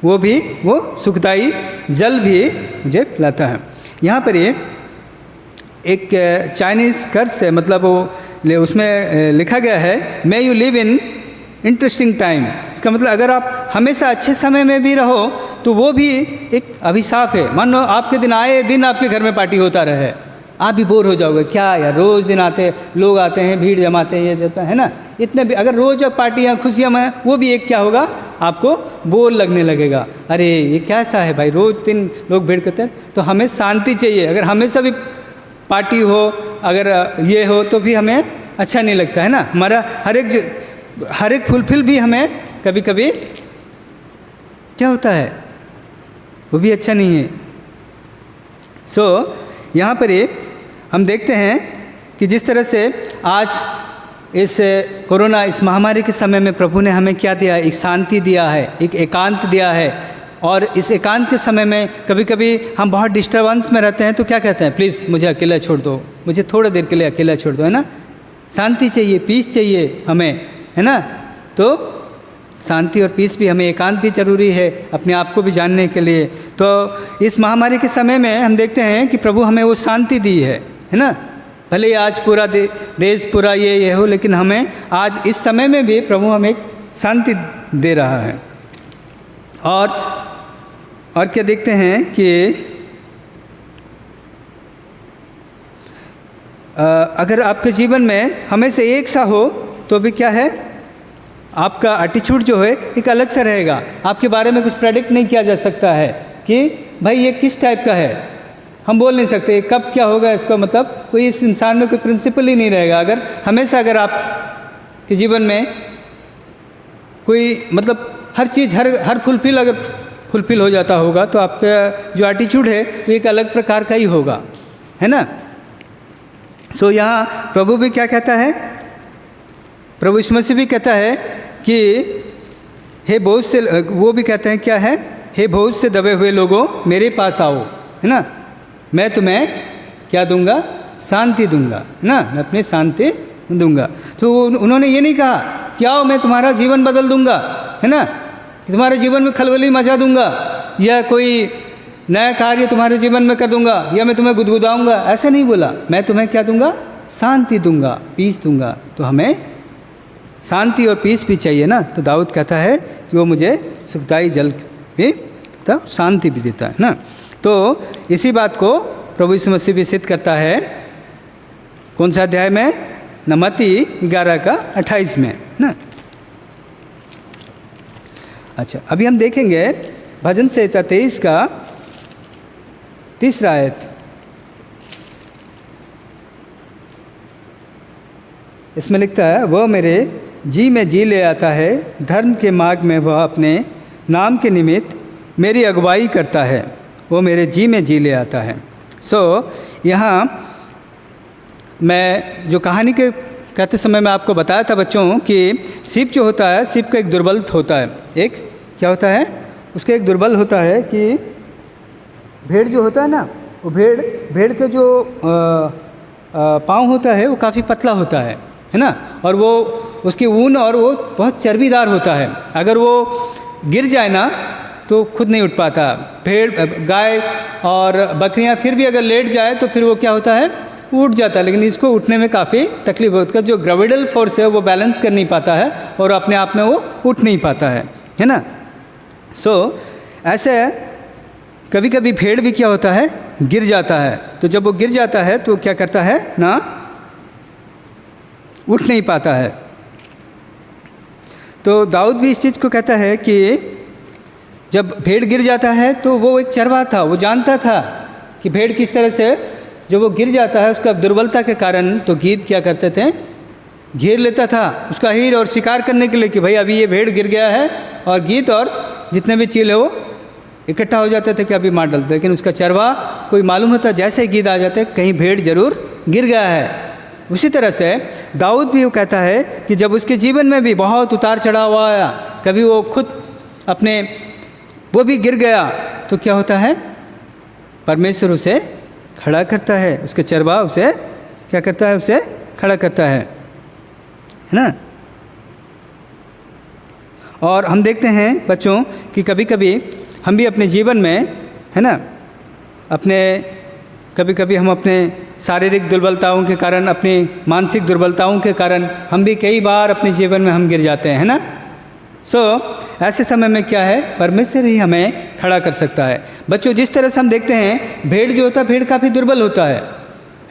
वो सुखदाई जल भी मुझे पिलाता है। यहाँ पर ये एक चाइनीज़ कर्स है, मतलब वो उसमें लिखा गया है may you live in interesting time. इसका मतलब अगर आप हमेशा अच्छे समय में भी रहो तो वो भी एक अभिशाप है। मान लो आपके दिन आए दिन आपके घर में पार्टी होता रहे, आप भी बोर हो जाओगे, क्या यार रोज़ दिन आते लोग आते हैं, भीड़ जमाते हैं, ये जाता है ना, इतने भी अगर रोज़ अब पार्टियाँ खुशियाँ मना, वो भी एक क्या होगा, आपको बोर लगने लगेगा। अरे ये कैसा है भाई, रोज़ दिन लोग भीड़ करते हैं। तो हमें शांति चाहिए। अगर हमेशा भी पार्टी हो, अगर ये हो, तो भी हमें अच्छा नहीं लगता है ना। हमारा हर एक फुलफिल भी हमें कभी कभी क्या होता है, वो भी अच्छा नहीं है। यहाँ पर हम देखते हैं कि जिस तरह से आज इस कोरोना, इस महामारी के समय में प्रभु ने हमें क्या दिया, एक शांति दिया है, एक एकांत दिया है। और इस एकांत के समय में कभी कभी हम बहुत डिस्टर्बेंस में रहते हैं, तो क्या कहते हैं, प्लीज़ मुझे अकेला छोड़ दो, मुझे थोड़ी देर के लिए अकेला छोड़ दो, है ना। शांति चाहिए, पीस चाहिए हमें, है ना। तो शांति और पीस भी हमें, एकांत भी ज़रूरी है अपने आप को भी जानने के लिए। तो इस महामारी के समय में हम देखते हैं कि प्रभु हमें वो शांति दी है ना। भले ही आज पूरा देश पूरा ये हो, लेकिन हमें आज इस समय में भी प्रभु हमें एक शांति दे रहा है। और क्या देखते हैं कि अगर आपके जीवन में हमेशा एक सा हो तो भी क्या है, आपका एटीट्यूड जो है एक अलग सा रहेगा। आपके बारे में कुछ प्रेडिक्ट नहीं किया जा सकता है कि भाई ये किस टाइप का है, हम बोल नहीं सकते कब क्या होगा। इसका मतलब कोई इस इंसान में कोई प्रिंसिपल ही नहीं रहेगा। अगर आप के जीवन में कोई मतलब हर चीज़ हर फुलफिल हो जाता होगा, तो आपका जो एटीट्यूड है वो एक अलग प्रकार का ही होगा, है ना। यहाँ प्रभु भी क्या कहता है, प्रभु यीशु मसीह भी कहता है कि हे बहुत से, वो भी कहते हैं क्या है, हे बहुत से दबे हुए लोगों मेरे पास आओ, है ना, मैं तुम्हें क्या दूंगा, शांति दूंगा, है ना, मैं अपनी शांति दूंगा। तो उन्होंने ये नहीं कहा कि आओ मैं तुम्हारा जीवन बदल दूंगा, है ना, तुम्हारे जीवन में खलबली मचा दूंगा, या कोई नया कार्य तुम्हारे जीवन में कर दूंगा, या मैं तुम्हें गुदगुदाऊंगा। ऐसा नहीं बोला, मैं तुम्हें क्या दूंगा, शांति दूंगा, पीस दूंगा। तो हमें शांति और पीस भी चाहिए ना। तो दाऊद कहता है कि वो मुझे सुखदाई जल भी तो शांति भी देता है ना। तो इसी बात को प्रभु यीशु मसीह भी सिद्ध करता है, कौन सा अध्याय में, मत्ती 11:28 में ना। अच्छा, अभी हम देखेंगे भजन संहिता 23 का 3 आयत। इसमें लिखता है, वह मेरे जी में जी ले आता है, धर्म के मार्ग में वह अपने नाम के निमित्त मेरी अगुवाई करता है, वो मेरे जी में जी ले आता है। यहाँ मैं जो कहानी के कहते समय मैं आपको बताया था बच्चों कि सीप जो होता है, सीप का एक दुर्बल होता है। एक क्या होता है, उसका एक दुर्बल होता है कि भेड़ जो होता है ना, वो भेड़ के जो पाँव होता है वो काफ़ी पतला होता है ना, और वो उसकी ऊन और वो बहुत चर्बीदार होता है। अगर वो गिर जाए ना तो खुद नहीं उठ पाता। गाय और बकरियां फिर भी अगर लेट जाए तो फिर वो क्या होता है, उठ जाता है, लेकिन इसको उठने में काफ़ी तकलीफ होती है। जो ग्रेविडल फोर्स है वो बैलेंस कर नहीं पाता है और अपने आप में वो उठ नहीं पाता है ना। ऐसे कभी कभी भेड़ भी क्या होता है, गिर जाता है। तो जब वो गिर जाता है तो क्या करता है ना, उठ नहीं पाता है। तो दाऊद भी इस चीज़ को कहता है कि जब भेड़ गिर जाता है तो वो एक चरवाहा था, वो जानता था कि भेड़ किस तरह से जब वो गिर जाता है उसका दुर्बलता के कारण, तो गीद क्या करते थे, घेर लेता था उसका हीर और शिकार करने के लिए कि भाई अभी ये भेड़ गिर गया है, और गीद और जितने भी चील है वो इकट्ठा हो जाते थे कि अभी मार डालते। लेकिन उसका चरवाहा कोई मालूम होता जैसे गीद आ जाते कहीं भेड़ जरूर गिर गया है। उसी तरह से दाऊद भी वो कहता है कि जब उसके जीवन में भी बहुत उतार चढ़ाव आया, कभी वो खुद अपने वो भी गिर गया, तो क्या होता है, परमेश्वर उसे खड़ा करता है, उसके चरवाहा उसे क्या करता है, उसे खड़ा करता है ना। और हम देखते हैं बच्चों कि कभी कभी हम भी अपने जीवन में है ना, कभी कभी हम अपने शारीरिक दुर्बलताओं के कारण, अपनी मानसिक दुर्बलताओं के कारण हम भी कई बार अपने जीवन में हम गिर जाते हैं, है ना। ऐसे समय में क्या है, परमेश्वर ही हमें खड़ा कर सकता है। बच्चों जिस तरह से हम देखते हैं भेड़ जो होता है, भेड़ काफ़ी दुर्बल होता है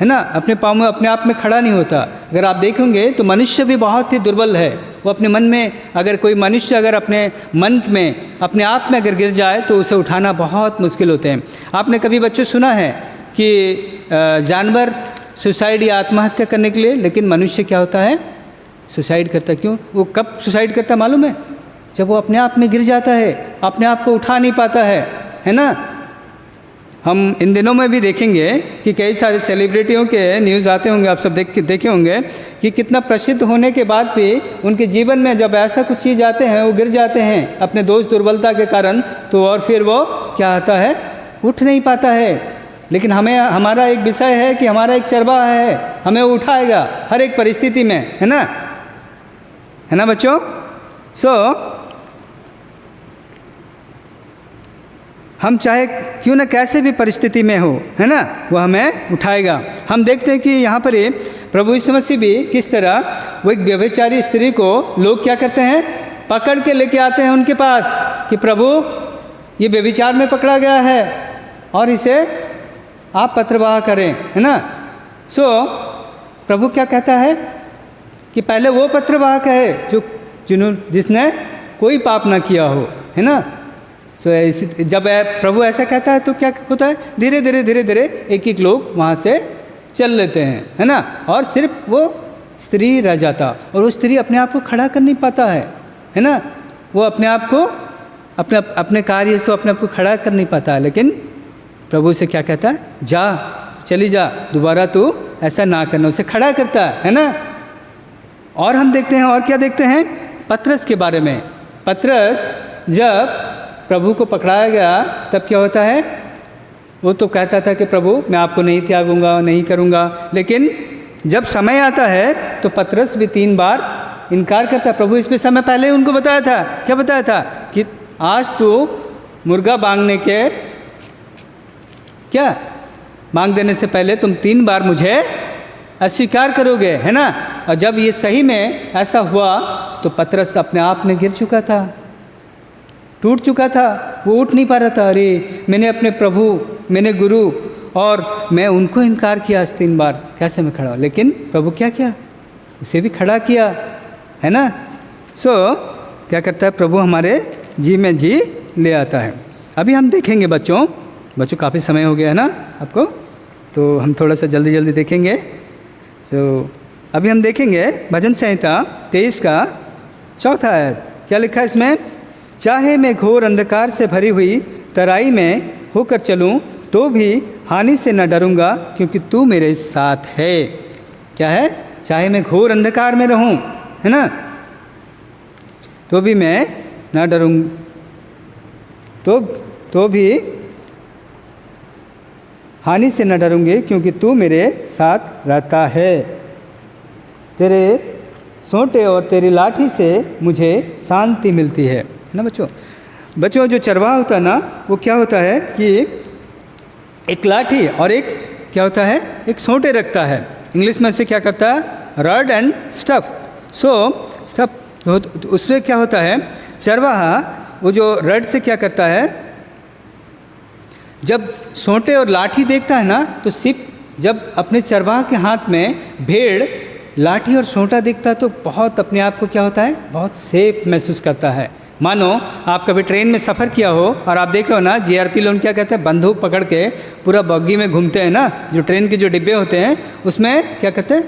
ना, अपने पाँव में अपने आप में खड़ा नहीं होता। अगर आप देखेंगे तो मनुष्य भी बहुत ही दुर्बल है। वो अपने मन में, अगर कोई मनुष्य अगर अपने मन में अपने आप में अगर गिर जाए तो उसे उठाना बहुत मुश्किल होते हैं। आपने कभी बच्चों सुना है कि जानवर सुसाइड या आत्महत्या करने के लिए, लेकिन मनुष्य क्या होता है, सुसाइड करता। क्यों? वो कब सुसाइड करता मालूम है, जब वो अपने आप में गिर जाता है, अपने आप को उठा नहीं पाता है ना। हम इन दिनों में भी देखेंगे कि कई सारे सेलिब्रिटियों के न्यूज़ आते होंगे, आप सब देखे होंगे कि कितना प्रसिद्ध होने के बाद भी उनके जीवन में जब ऐसा कुछ चीज़ आते हैं, वो गिर जाते हैं अपने दोष दुर्बलता के कारण, तो और फिर वो क्या आता है, उठ नहीं पाता है। लेकिन हमारा एक विषय है कि हमारा एक चरवाहा है, हमें वो उठाएगा हर एक परिस्थिति में, है ना बच्चों। हम चाहे क्यों ना कैसे भी परिस्थिति में हो, है ना, वो हमें उठाएगा। हम देखते हैं कि यहाँ पर प्रभु यीशु मसीह भी किस तरह वो एक व्यभिचारी स्त्री को लोग क्या करते हैं, पकड़ के लेके आते हैं उनके पास कि प्रभु ये व्यभिचार में पकड़ा गया है और इसे आप पत्रवाह करें, है ना। प्रभु क्या कहता है कि पहले वो पत्रवाहक है जिसने कोई पाप ना किया हो, है ना। जब प्रभु ऐसा कहता है तो क्या होता है, धीरे धीरे एक एक लोग वहाँ से चल लेते हैं, है ना। और सिर्फ वो स्त्री रह जाता, और वो स्त्री अपने आप को खड़ा कर नहीं पाता है ना। वो अपने आप को अपने कार्य से अपने आप को खड़ा कर नहीं पाता है। लेकिन प्रभु से क्या कहता है, जा, चली जा, दोबारा तू ऐसा ना करना, उसे खड़ा करता है ना। और हम देखते हैं, और क्या देखते हैं, पतरस के बारे में। पतरस जब प्रभु को पकड़ाया गया तब क्या होता है, वो तो कहता था कि प्रभु मैं आपको नहीं त्यागूंगा, नहीं करूंगा। लेकिन जब समय आता है तो पतरस भी 3 बार इनकार करता। प्रभु इस पे समय पहले उनको बताया था, क्या बताया था कि आज तू मुर्गा बांगने के क्या मांग देने से पहले तुम 3 बार मुझे अस्वीकार करोगे, है ना। और जब ये सही में ऐसा हुआ तो पतरस अपने आप में गिर चुका था, टूट चुका था, वो उठ नहीं पा रहा था। अरे मैंने अपने प्रभु, मैंने गुरु, और मैं उनको इनकार किया आज 3 बार, कैसे मैं खड़ा हूँ। लेकिन प्रभु क्या किया, उसे भी खड़ा किया, है ना। क्या करता है प्रभु, हमारे जी में जी ले आता है। अभी हम देखेंगे बच्चों काफ़ी समय हो गया है ना आपको, तो हम थोड़ा सा जल्दी देखेंगे। अभी हम देखेंगे भजन संहिता 23 का 4था आयत। क्या लिखा है इसमें, चाहे मैं घोर अंधकार से भरी हुई तराई में होकर चलूं तो भी हानि से न डरूंगा, क्योंकि तू मेरे साथ है। क्या है, चाहे मैं घोर अंधकार में रहूं, है ना, तो भी मैं ना डरूं, तो भी हानि से न डरूंगी, क्योंकि तू मेरे साथ रहता है। तेरे सोंटे और तेरी लाठी से मुझे शांति मिलती है ना बच्चों। जो चरवाहा होता है ना, वो क्या होता है कि एक लाठी और एक क्या होता है, एक सोंटे रखता है। इंग्लिश में से क्या करता है, रड एंड स्टफ। स्टफ उससे क्या होता है, चरवाहा वो जो रड से क्या करता है, जब सोंटे और लाठी देखता है ना, तो सिर्फ जब अपने चरवाहा के हाथ में भेड़ लाठी और सोंटा देखता है तो बहुत अपने आप को क्या होता है, बहुत सेफ महसूस करता है। मानो आप कभी ट्रेन में सफ़र किया हो और आप देखे हो ना, जीआरपी लोग क्या कहते हैं, बंदूक पकड़ के पूरा बग्गी में घूमते हैं ना, जो ट्रेन के जो डिब्बे होते हैं उसमें क्या करते हैं,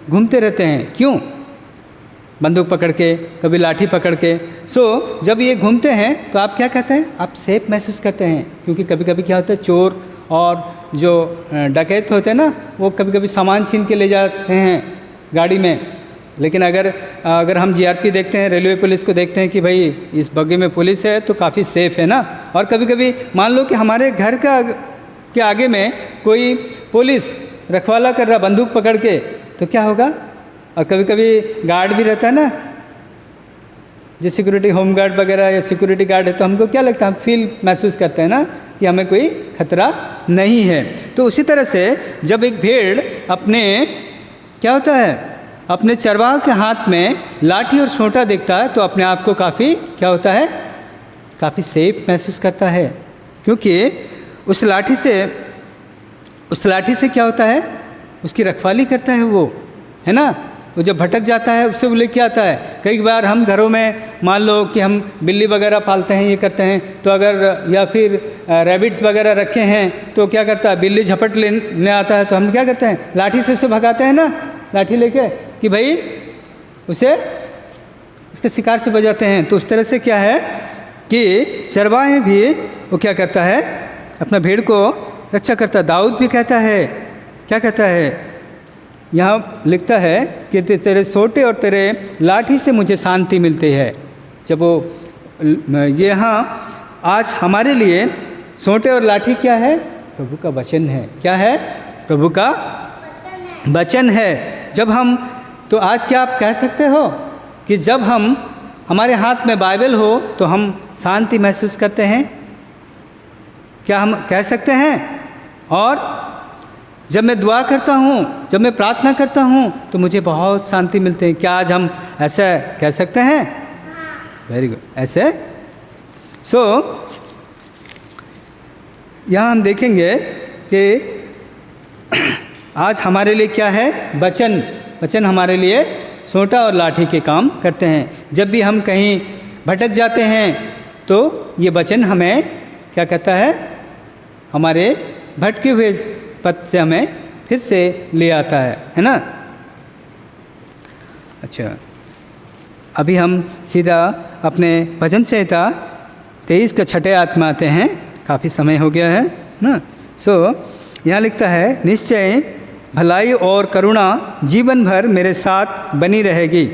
घूमते रहते हैं। क्यों? बंदूक पकड़ के, कभी लाठी पकड़ के। जब ये घूमते हैं तो आप क्या कहते हैं, आप सेफ महसूस करते हैं, क्योंकि कभी कभी क्या होता है, चोर और जो डकैत होते हैं ना, वो कभी कभी सामान छीन के ले जाते हैं गाड़ी में। लेकिन अगर हम जीआरपी देखते हैं, रेलवे पुलिस को देखते हैं कि भाई इस बग्गी में पुलिस है तो काफ़ी सेफ़ है ना। और कभी कभी मान लो कि हमारे घर के आगे में कोई पुलिस रखवाला कर रहा बंदूक पकड़ के, तो क्या होगा। और कभी कभी गार्ड भी रहता है ना, जो सिक्योरिटी होम गार्ड वगैरह या सिक्योरिटी गार्ड है, तो हमको क्या लगता है, हम फील महसूस करते हैं ना कि हमें कोई खतरा नहीं है। तो उसी तरह से जब एक भेड़ अपने क्या होता है, अपने चरवाहा के हाथ में लाठी और सोंटा देखता है तो अपने आप को काफ़ी क्या होता है, काफ़ी सेफ महसूस करता है, क्योंकि उस लाठी से क्या होता है, उसकी रखवाली करता है वो, है ना। वो जब भटक जाता है उससे वो लेके आता है। कई बार हम घरों में मान लो कि हम बिल्ली वगैरह पालते हैं, ये करते हैं, तो अगर या फिर रैबिट्स वगैरह रखे हैं तो क्या करता है, बिल्ली झपट लेने आता है तो हम क्या करते हैं, लाठी से उसे भगाते हैं ना, लाठी लेके कि भाई उसके शिकार से बचाते हैं। तो उस तरह से क्या है कि चरवाहे भी वो क्या करता है, अपना भेड़ को रक्षा करता है। दाऊद भी कहता है, क्या कहता है, यहाँ लिखता है कि तेरे सोंटे और तेरे लाठी से मुझे शांति मिलती है। जब वो ये यहाँ आज हमारे लिए सोंटे और लाठी क्या है, प्रभु का वचन है। क्या है, प्रभु का वचन है। जब हम, तो आज क्या आप कह सकते हो कि जब हमारे हाथ में बाइबल हो तो हम शांति महसूस करते हैं? क्या हम कह सकते हैं? और जब मैं दुआ करता हूँ, जब मैं प्रार्थना करता हूँ तो मुझे बहुत शांति मिलती है। क्या आज हम ऐसा कह सकते हैं? वेरी गुड, ऐसे। यहाँ हम देखेंगे कि आज हमारे लिए क्या है, वचन हमारे लिए सोंटा और लाठी के काम करते हैं। जब भी हम कहीं भटक जाते हैं तो ये वचन हमें क्या कहता है, हमारे भटके हुए पथ से हमें फिर से ले आता है ना। अच्छा, अभी हम सीधा अपने भजन संहिता 23 का 6 आत्मा आते हैं। काफ़ी समय हो गया है ना। यहाँ लिखता है, निश्चय भलाई और करुणा जीवन भर मेरे साथ बनी रहेगी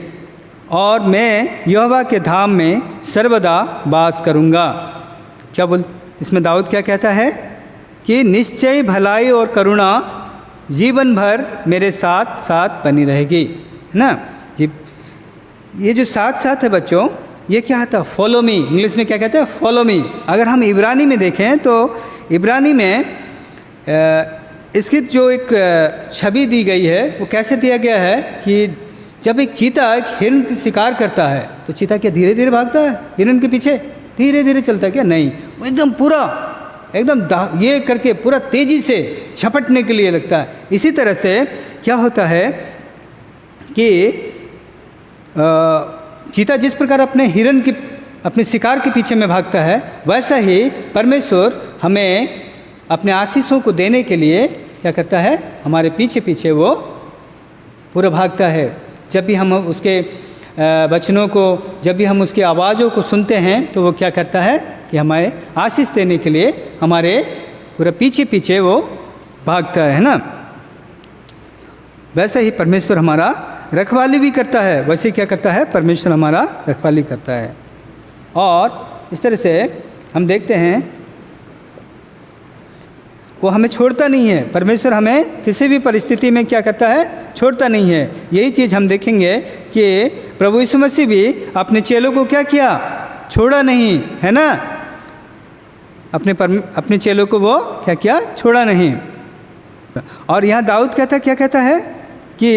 और मैं यहोवा के धाम में सर्वदा वास करूँगा। क्या इसमें दाऊद क्या कहता है कि निश्चय भलाई और करुणा जीवन भर मेरे साथ साथ बनी रहेगी, है ना जी। ये जो साथ साथ है बच्चों, ये क्या आता है, फॉलो मी। इंग्लिश में क्या कहते हैं, फॉलो मी। अगर हम इब्रानी में देखें तो इब्रानी में इसकी जो एक छवि दी गई है वो कैसे दिया गया है कि जब एक चीता एक हिरण की शिकार करता है तो चीता क्या धीरे धीरे भागता है हिरण के पीछे, धीरे धीरे चलता है क्या? नहीं, वो एकदम पूरा ये करके पूरा तेज़ी से झपटने के लिए लगता है। इसी तरह से क्या होता है कि चीता जिस प्रकार अपने शिकार के पीछे में भागता है, वैसा ही परमेश्वर हमें अपने आशीषों को देने के लिए क्या करता है, हमारे पीछे पीछे वो पूरा भागता है। जब भी हम उसके वचनों को, जब भी हम उसकी आवाज़ों को सुनते हैं तो वो क्या करता है कि हमें आशीष देने के लिए हमारे पूरा पीछे पीछे वो भागता है ना। वैसे ही परमेश्वर हमारा रखवाली भी करता है, वैसे क्या करता है, परमेश्वर हमारा रखवाली करता है। और इस तरह से हम देखते हैं वो हमें छोड़ता नहीं है। परमेश्वर हमें किसी भी परिस्थिति में क्या करता है, छोड़ता नहीं है। यही चीज़ हम देखेंगे कि प्रभु यीशु मसीह भी अपने चेलों को क्या किया, छोड़ा नहीं, है ना। अपने चेलों को वो क्या किया, छोड़ा नहीं। और यहाँ दाऊद क्या कहता है कि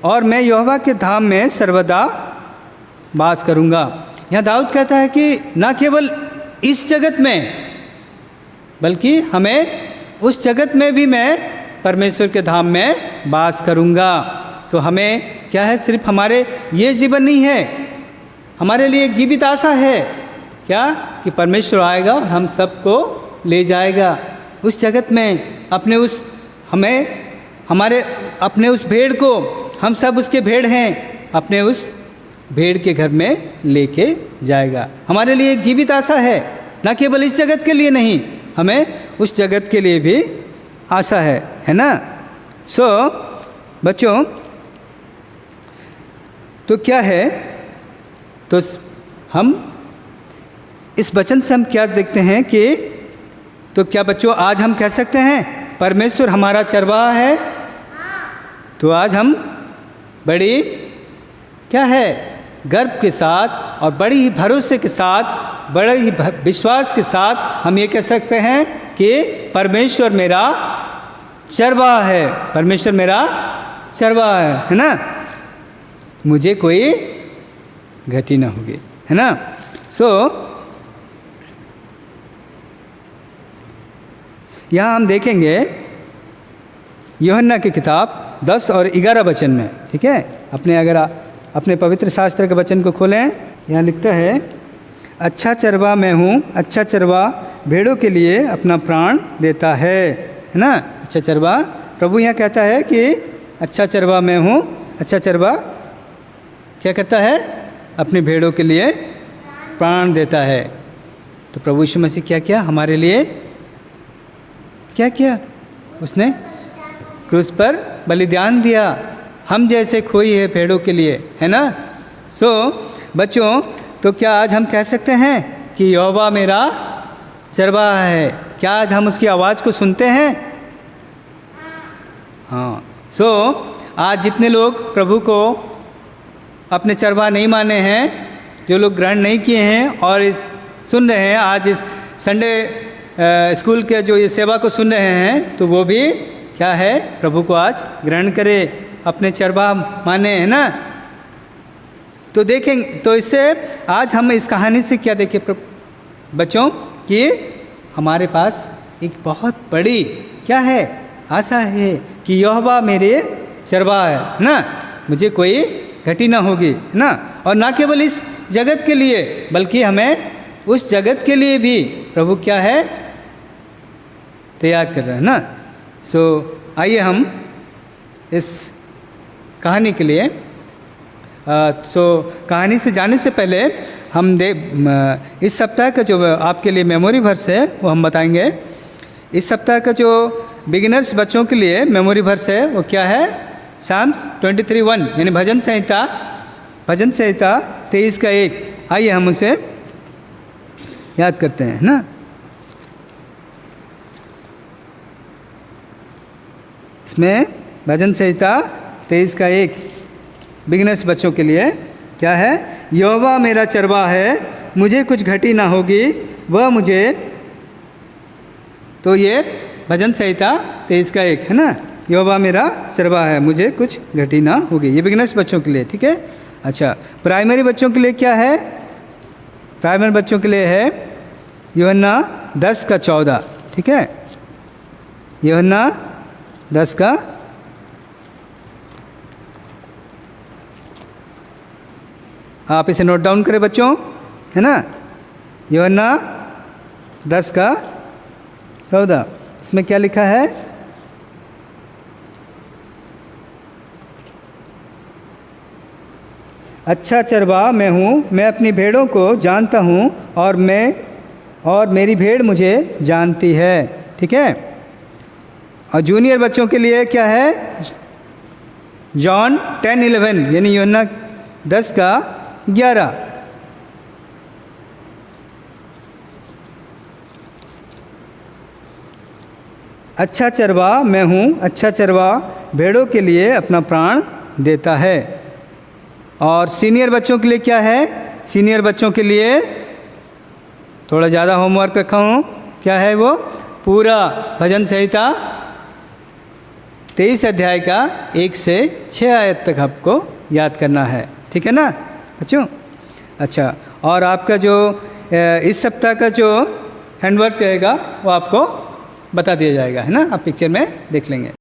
और मैं यहोवा के धाम में सर्वदा वास करूँगा। यहाँ दाऊद कहता है कि ना केवल इस जगत में, बल्कि हमें उस जगत में भी मैं परमेश्वर के धाम में वास करूँगा। तो हमें क्या है, सिर्फ हमारे ये जीवन नहीं है, हमारे लिए एक जीवित आशा है क्या, कि परमेश्वर आएगा और हम सबको ले जाएगा उस जगत में, अपने उस भेड़ को, हम सब उसके भेड़ हैं, अपने उस भेड़ के घर में लेके जाएगा। हमारे लिए एक जीवित आशा है, ना केवल इस जगत के लिए नहीं, हमें उस जगत के लिए भी आशा है ना। सो बच्चों, तो क्या है, तो हम इस वचन से हम क्या देखते हैं कि, तो क्या बच्चों आज हम कह सकते हैं परमेश्वर हमारा चरवाहा है। तो आज हम बड़ी क्या है, गर्व के साथ और बड़ी ही भरोसे के साथ, बड़े ही विश्वास के साथ हम ये कह सकते हैं कि परमेश्वर मेरा चरवाहा है, परमेश्वर मेरा चरवाहा है ना, मुझे कोई घटी ना होगी, है ना। सो यहाँ हम देखेंगे यूहन्ना की किताब 10 और 11 वचन में, ठीक है। अपने पवित्र शास्त्र के वचन को खोलें। यहाँ लिखता है, अच्छा चरवा मैं हूँ, अच्छा चरवा भेड़ों के लिए अपना प्राण देता है ना। अच्छा चरवा, प्रभु यहाँ कहता है कि अच्छा चरवा मैं हूँ, अच्छा चरवा क्या करता है, अपनी भेड़ों के लिए प्राण देता है। तो प्रभु यीशु मसीह क्या किया हमारे लिए, क्या किया, उसने क्रूस पर बलिदान दिया, हम जैसे खोई है भेड़ों के लिए, है ना। सो बच्चों, तो क्या आज हम कह सकते हैं कि यहोवा मेरा चरवाहा है। क्या आज हम उसकी आवाज़ को सुनते हैं? हाँ। सो आज जितने लोग प्रभु को अपने चरवाहा नहीं माने हैं, जो लोग ग्रहण नहीं किए हैं और इस सुन रहे हैं, आज इस संडे स्कूल के जो ये सेवा को सुन रहे हैं, तो वो भी क्या है, प्रभु को आज ग्रहण करे, अपने चरवाहा माने, है ना। तो देखेंगे, तो इससे आज हम इस कहानी से क्या देखें बच्चों, कि हमारे पास एक बहुत बड़ी क्या है, आशा है कि यहोवा मेरे चरवाहा है ना, मुझे कोई घटी ना होगी, है ना। और ना केवल इस जगत के लिए, बल्कि हमें उस जगत के लिए भी प्रभु क्या है, तैयार कर रहे हैं ना। सो आइए हम इस कहानी के लिए कहानी से जाने से पहले हम इस सप्ताह का जो आपके लिए मेमोरी वर्स है वो हम बताएंगे। इस सप्ताह का जो बिगिनर्स बच्चों के लिए मेमोरी वर्स है वो क्या है, साम्स 23:1, यानी भजन संहिता 23 का 1। आइए हम उसे याद करते हैं ना। इसमें भजन संहिता 23 का 1 बिगिनर्स बच्चों के लिए क्या है, यहोवा मेरा चरवाहा है, मुझे कुछ घटी ना होगी, वह मुझे, तो ये भजन संहिता 23 का 1 है ना, यहोवा मेरा चरवाहा है, मुझे कुछ घटी ना होगी। ये बिगिनर्स बच्चों के लिए, ठीक है। अच्छा, प्राइमरी बच्चों के लिए क्या है, प्राइमरी बच्चों के लिए है यूहन्ना 10 का 14, ठीक है। यूहन्ना 10 का, आप इसे नोट डाउन करें बच्चों, है ना। यूहन्ना 10 का 14, इसमें क्या लिखा है, अच्छा चरवाहा मैं हूँ, मैं अपनी भेड़ों को जानता हूँ और मेरी भेड़ मुझे जानती है, ठीक है। और जूनियर बच्चों के लिए क्या है, जॉन 10:11 यानी यूहन्ना 10:11। अच्छा चरवा मैं हूँ, अच्छा चरवा भेड़ों के लिए अपना प्राण देता है। और सीनियर बच्चों के लिए क्या है? सीनियर बच्चों के लिए थोड़ा ज़्यादा होमवर्क रखा हूँ। क्या है वो? पूरा भजन संहिता 23 अध्याय का 1 से 6 आयत तक आपको याद करना है। ठीक है ना बच्चों? अच्छा, और आपका जो इस सप्ताह का जो हैंडवर्क रहेगा वो आपको बता दिया जाएगा, है ना? आप पिक्चर में देख लेंगे।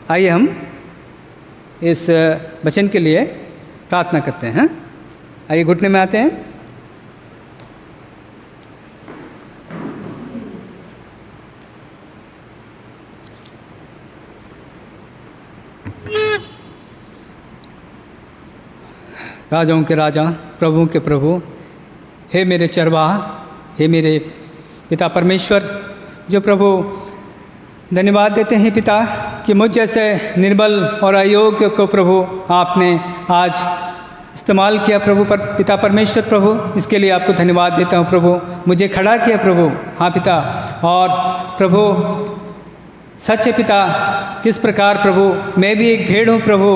आइए हम इस वचन के लिए प्रार्थना करते हैं। आइए घुटने में आते हैं। राजाओं के राजा, प्रभुओं के प्रभु, हे मेरे चरवाहा, हे मेरे पिता परमेश्वर, जो प्रभु धन्यवाद देते हैं पिता कि मुझ जैसे निर्बल और अयोग्य को प्रभु आपने आज इस्तेमाल किया प्रभु पर पिता परमेश्वर प्रभु, इसके लिए आपको धन्यवाद देता हूँ प्रभु। मुझे खड़ा किया प्रभु, हाँ पिता। और प्रभु सच है पिता, किस प्रकार प्रभु मैं भी एक भेड़ हूँ प्रभु,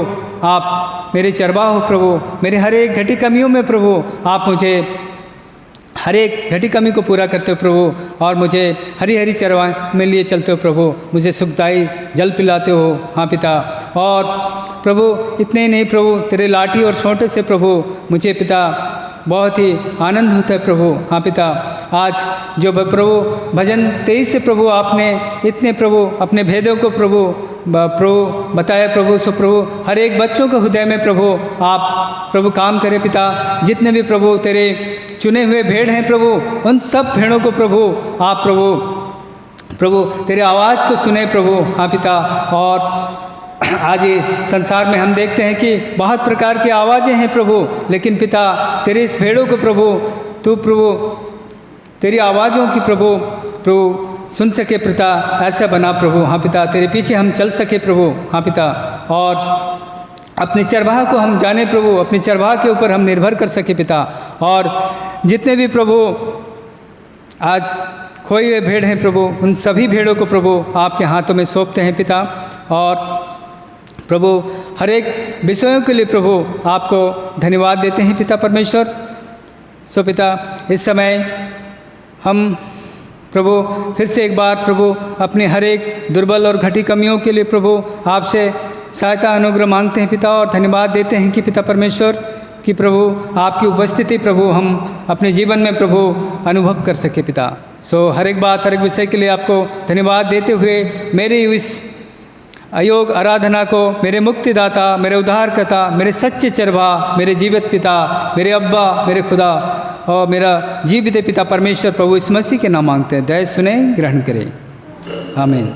आप मेरे चरवाहा हो प्रभु। मेरे हर एक घटी कमियों में प्रभु आप मुझे हर एक घटी कमी को पूरा करते हो प्रभु, और मुझे हरी हरी चरवाहे में लिए चलते हो प्रभु। मुझे सुखदाई जल पिलाते हो, हाँ पिता। और प्रभु इतने ही नहीं प्रभु, तेरे लाठी और सोंटे से प्रभु मुझे पिता बहुत ही आनंद होता है प्रभु, हाँ पिता। आज जो प्रभु भजन 23 से प्रभु आपने इतने प्रभु अपने भेदों को प्रभु बताया प्रभु। सो प्रभु हर एक बच्चों के हृदय में प्रभु आप प्रभु काम करें पिता। जितने भी प्रभु तेरे चुने हुए भेड़ हैं प्रभु, उन सब भेड़ों को प्रभु आप प्रभु तेरे आवाज़ को सुने प्रभु, हाँ पिता। और आज ये संसार में हम देखते हैं कि बहुत प्रकार की आवाज़ें हैं प्रभु, लेकिन पिता तेरे इस भेड़ों को प्रभु तू प्रभु तेरी आवाज़ों की प्रभु सुन सके पिता, ऐसा बना प्रभु, हाँ पिता। तेरे पीछे हम चल सके प्रभु, हाँ पिता। और अपने चरवाहा को हम जाने प्रभु, अपने चरवाहा के ऊपर हम निर्भर कर सके पिता। और जितने भी प्रभु आज खोए हुए भेड़ हैं प्रभु, उन सभी भेड़ों को प्रभु आपके हाथों में सौंपते हैं पिता। और प्रभु हर एक विषयों के लिए प्रभु आपको धन्यवाद देते हैं पिता परमेश्वर। सो पिता इस समय हम प्रभु फिर से एक बार प्रभु अपने हर एक दुर्बल और घटी कमियों के लिए प्रभु आपसे सहायता अनुग्रह मांगते हैं पिता, और धन्यवाद देते हैं कि पिता परमेश्वर कि प्रभु आपकी उपस्थिति प्रभु हम अपने जीवन में प्रभु अनुभव कर सके पिता। सो हर एक बात हर एक विषय के लिए आपको धन्यवाद देते हुए मेरी इस अयोग आराधना को मेरे मुक्तिदाता, मेरे उद्धारकर्ता, मेरे सच्चे चरवाहा, मेरे जीवित पिता, मेरे अब्बा, मेरे खुदा और मेरा जीवित पिता परमेश्वर प्रभु इस मसीह के नाम मांगते हैं। दया सुने, ग्रहण करें, आमीन।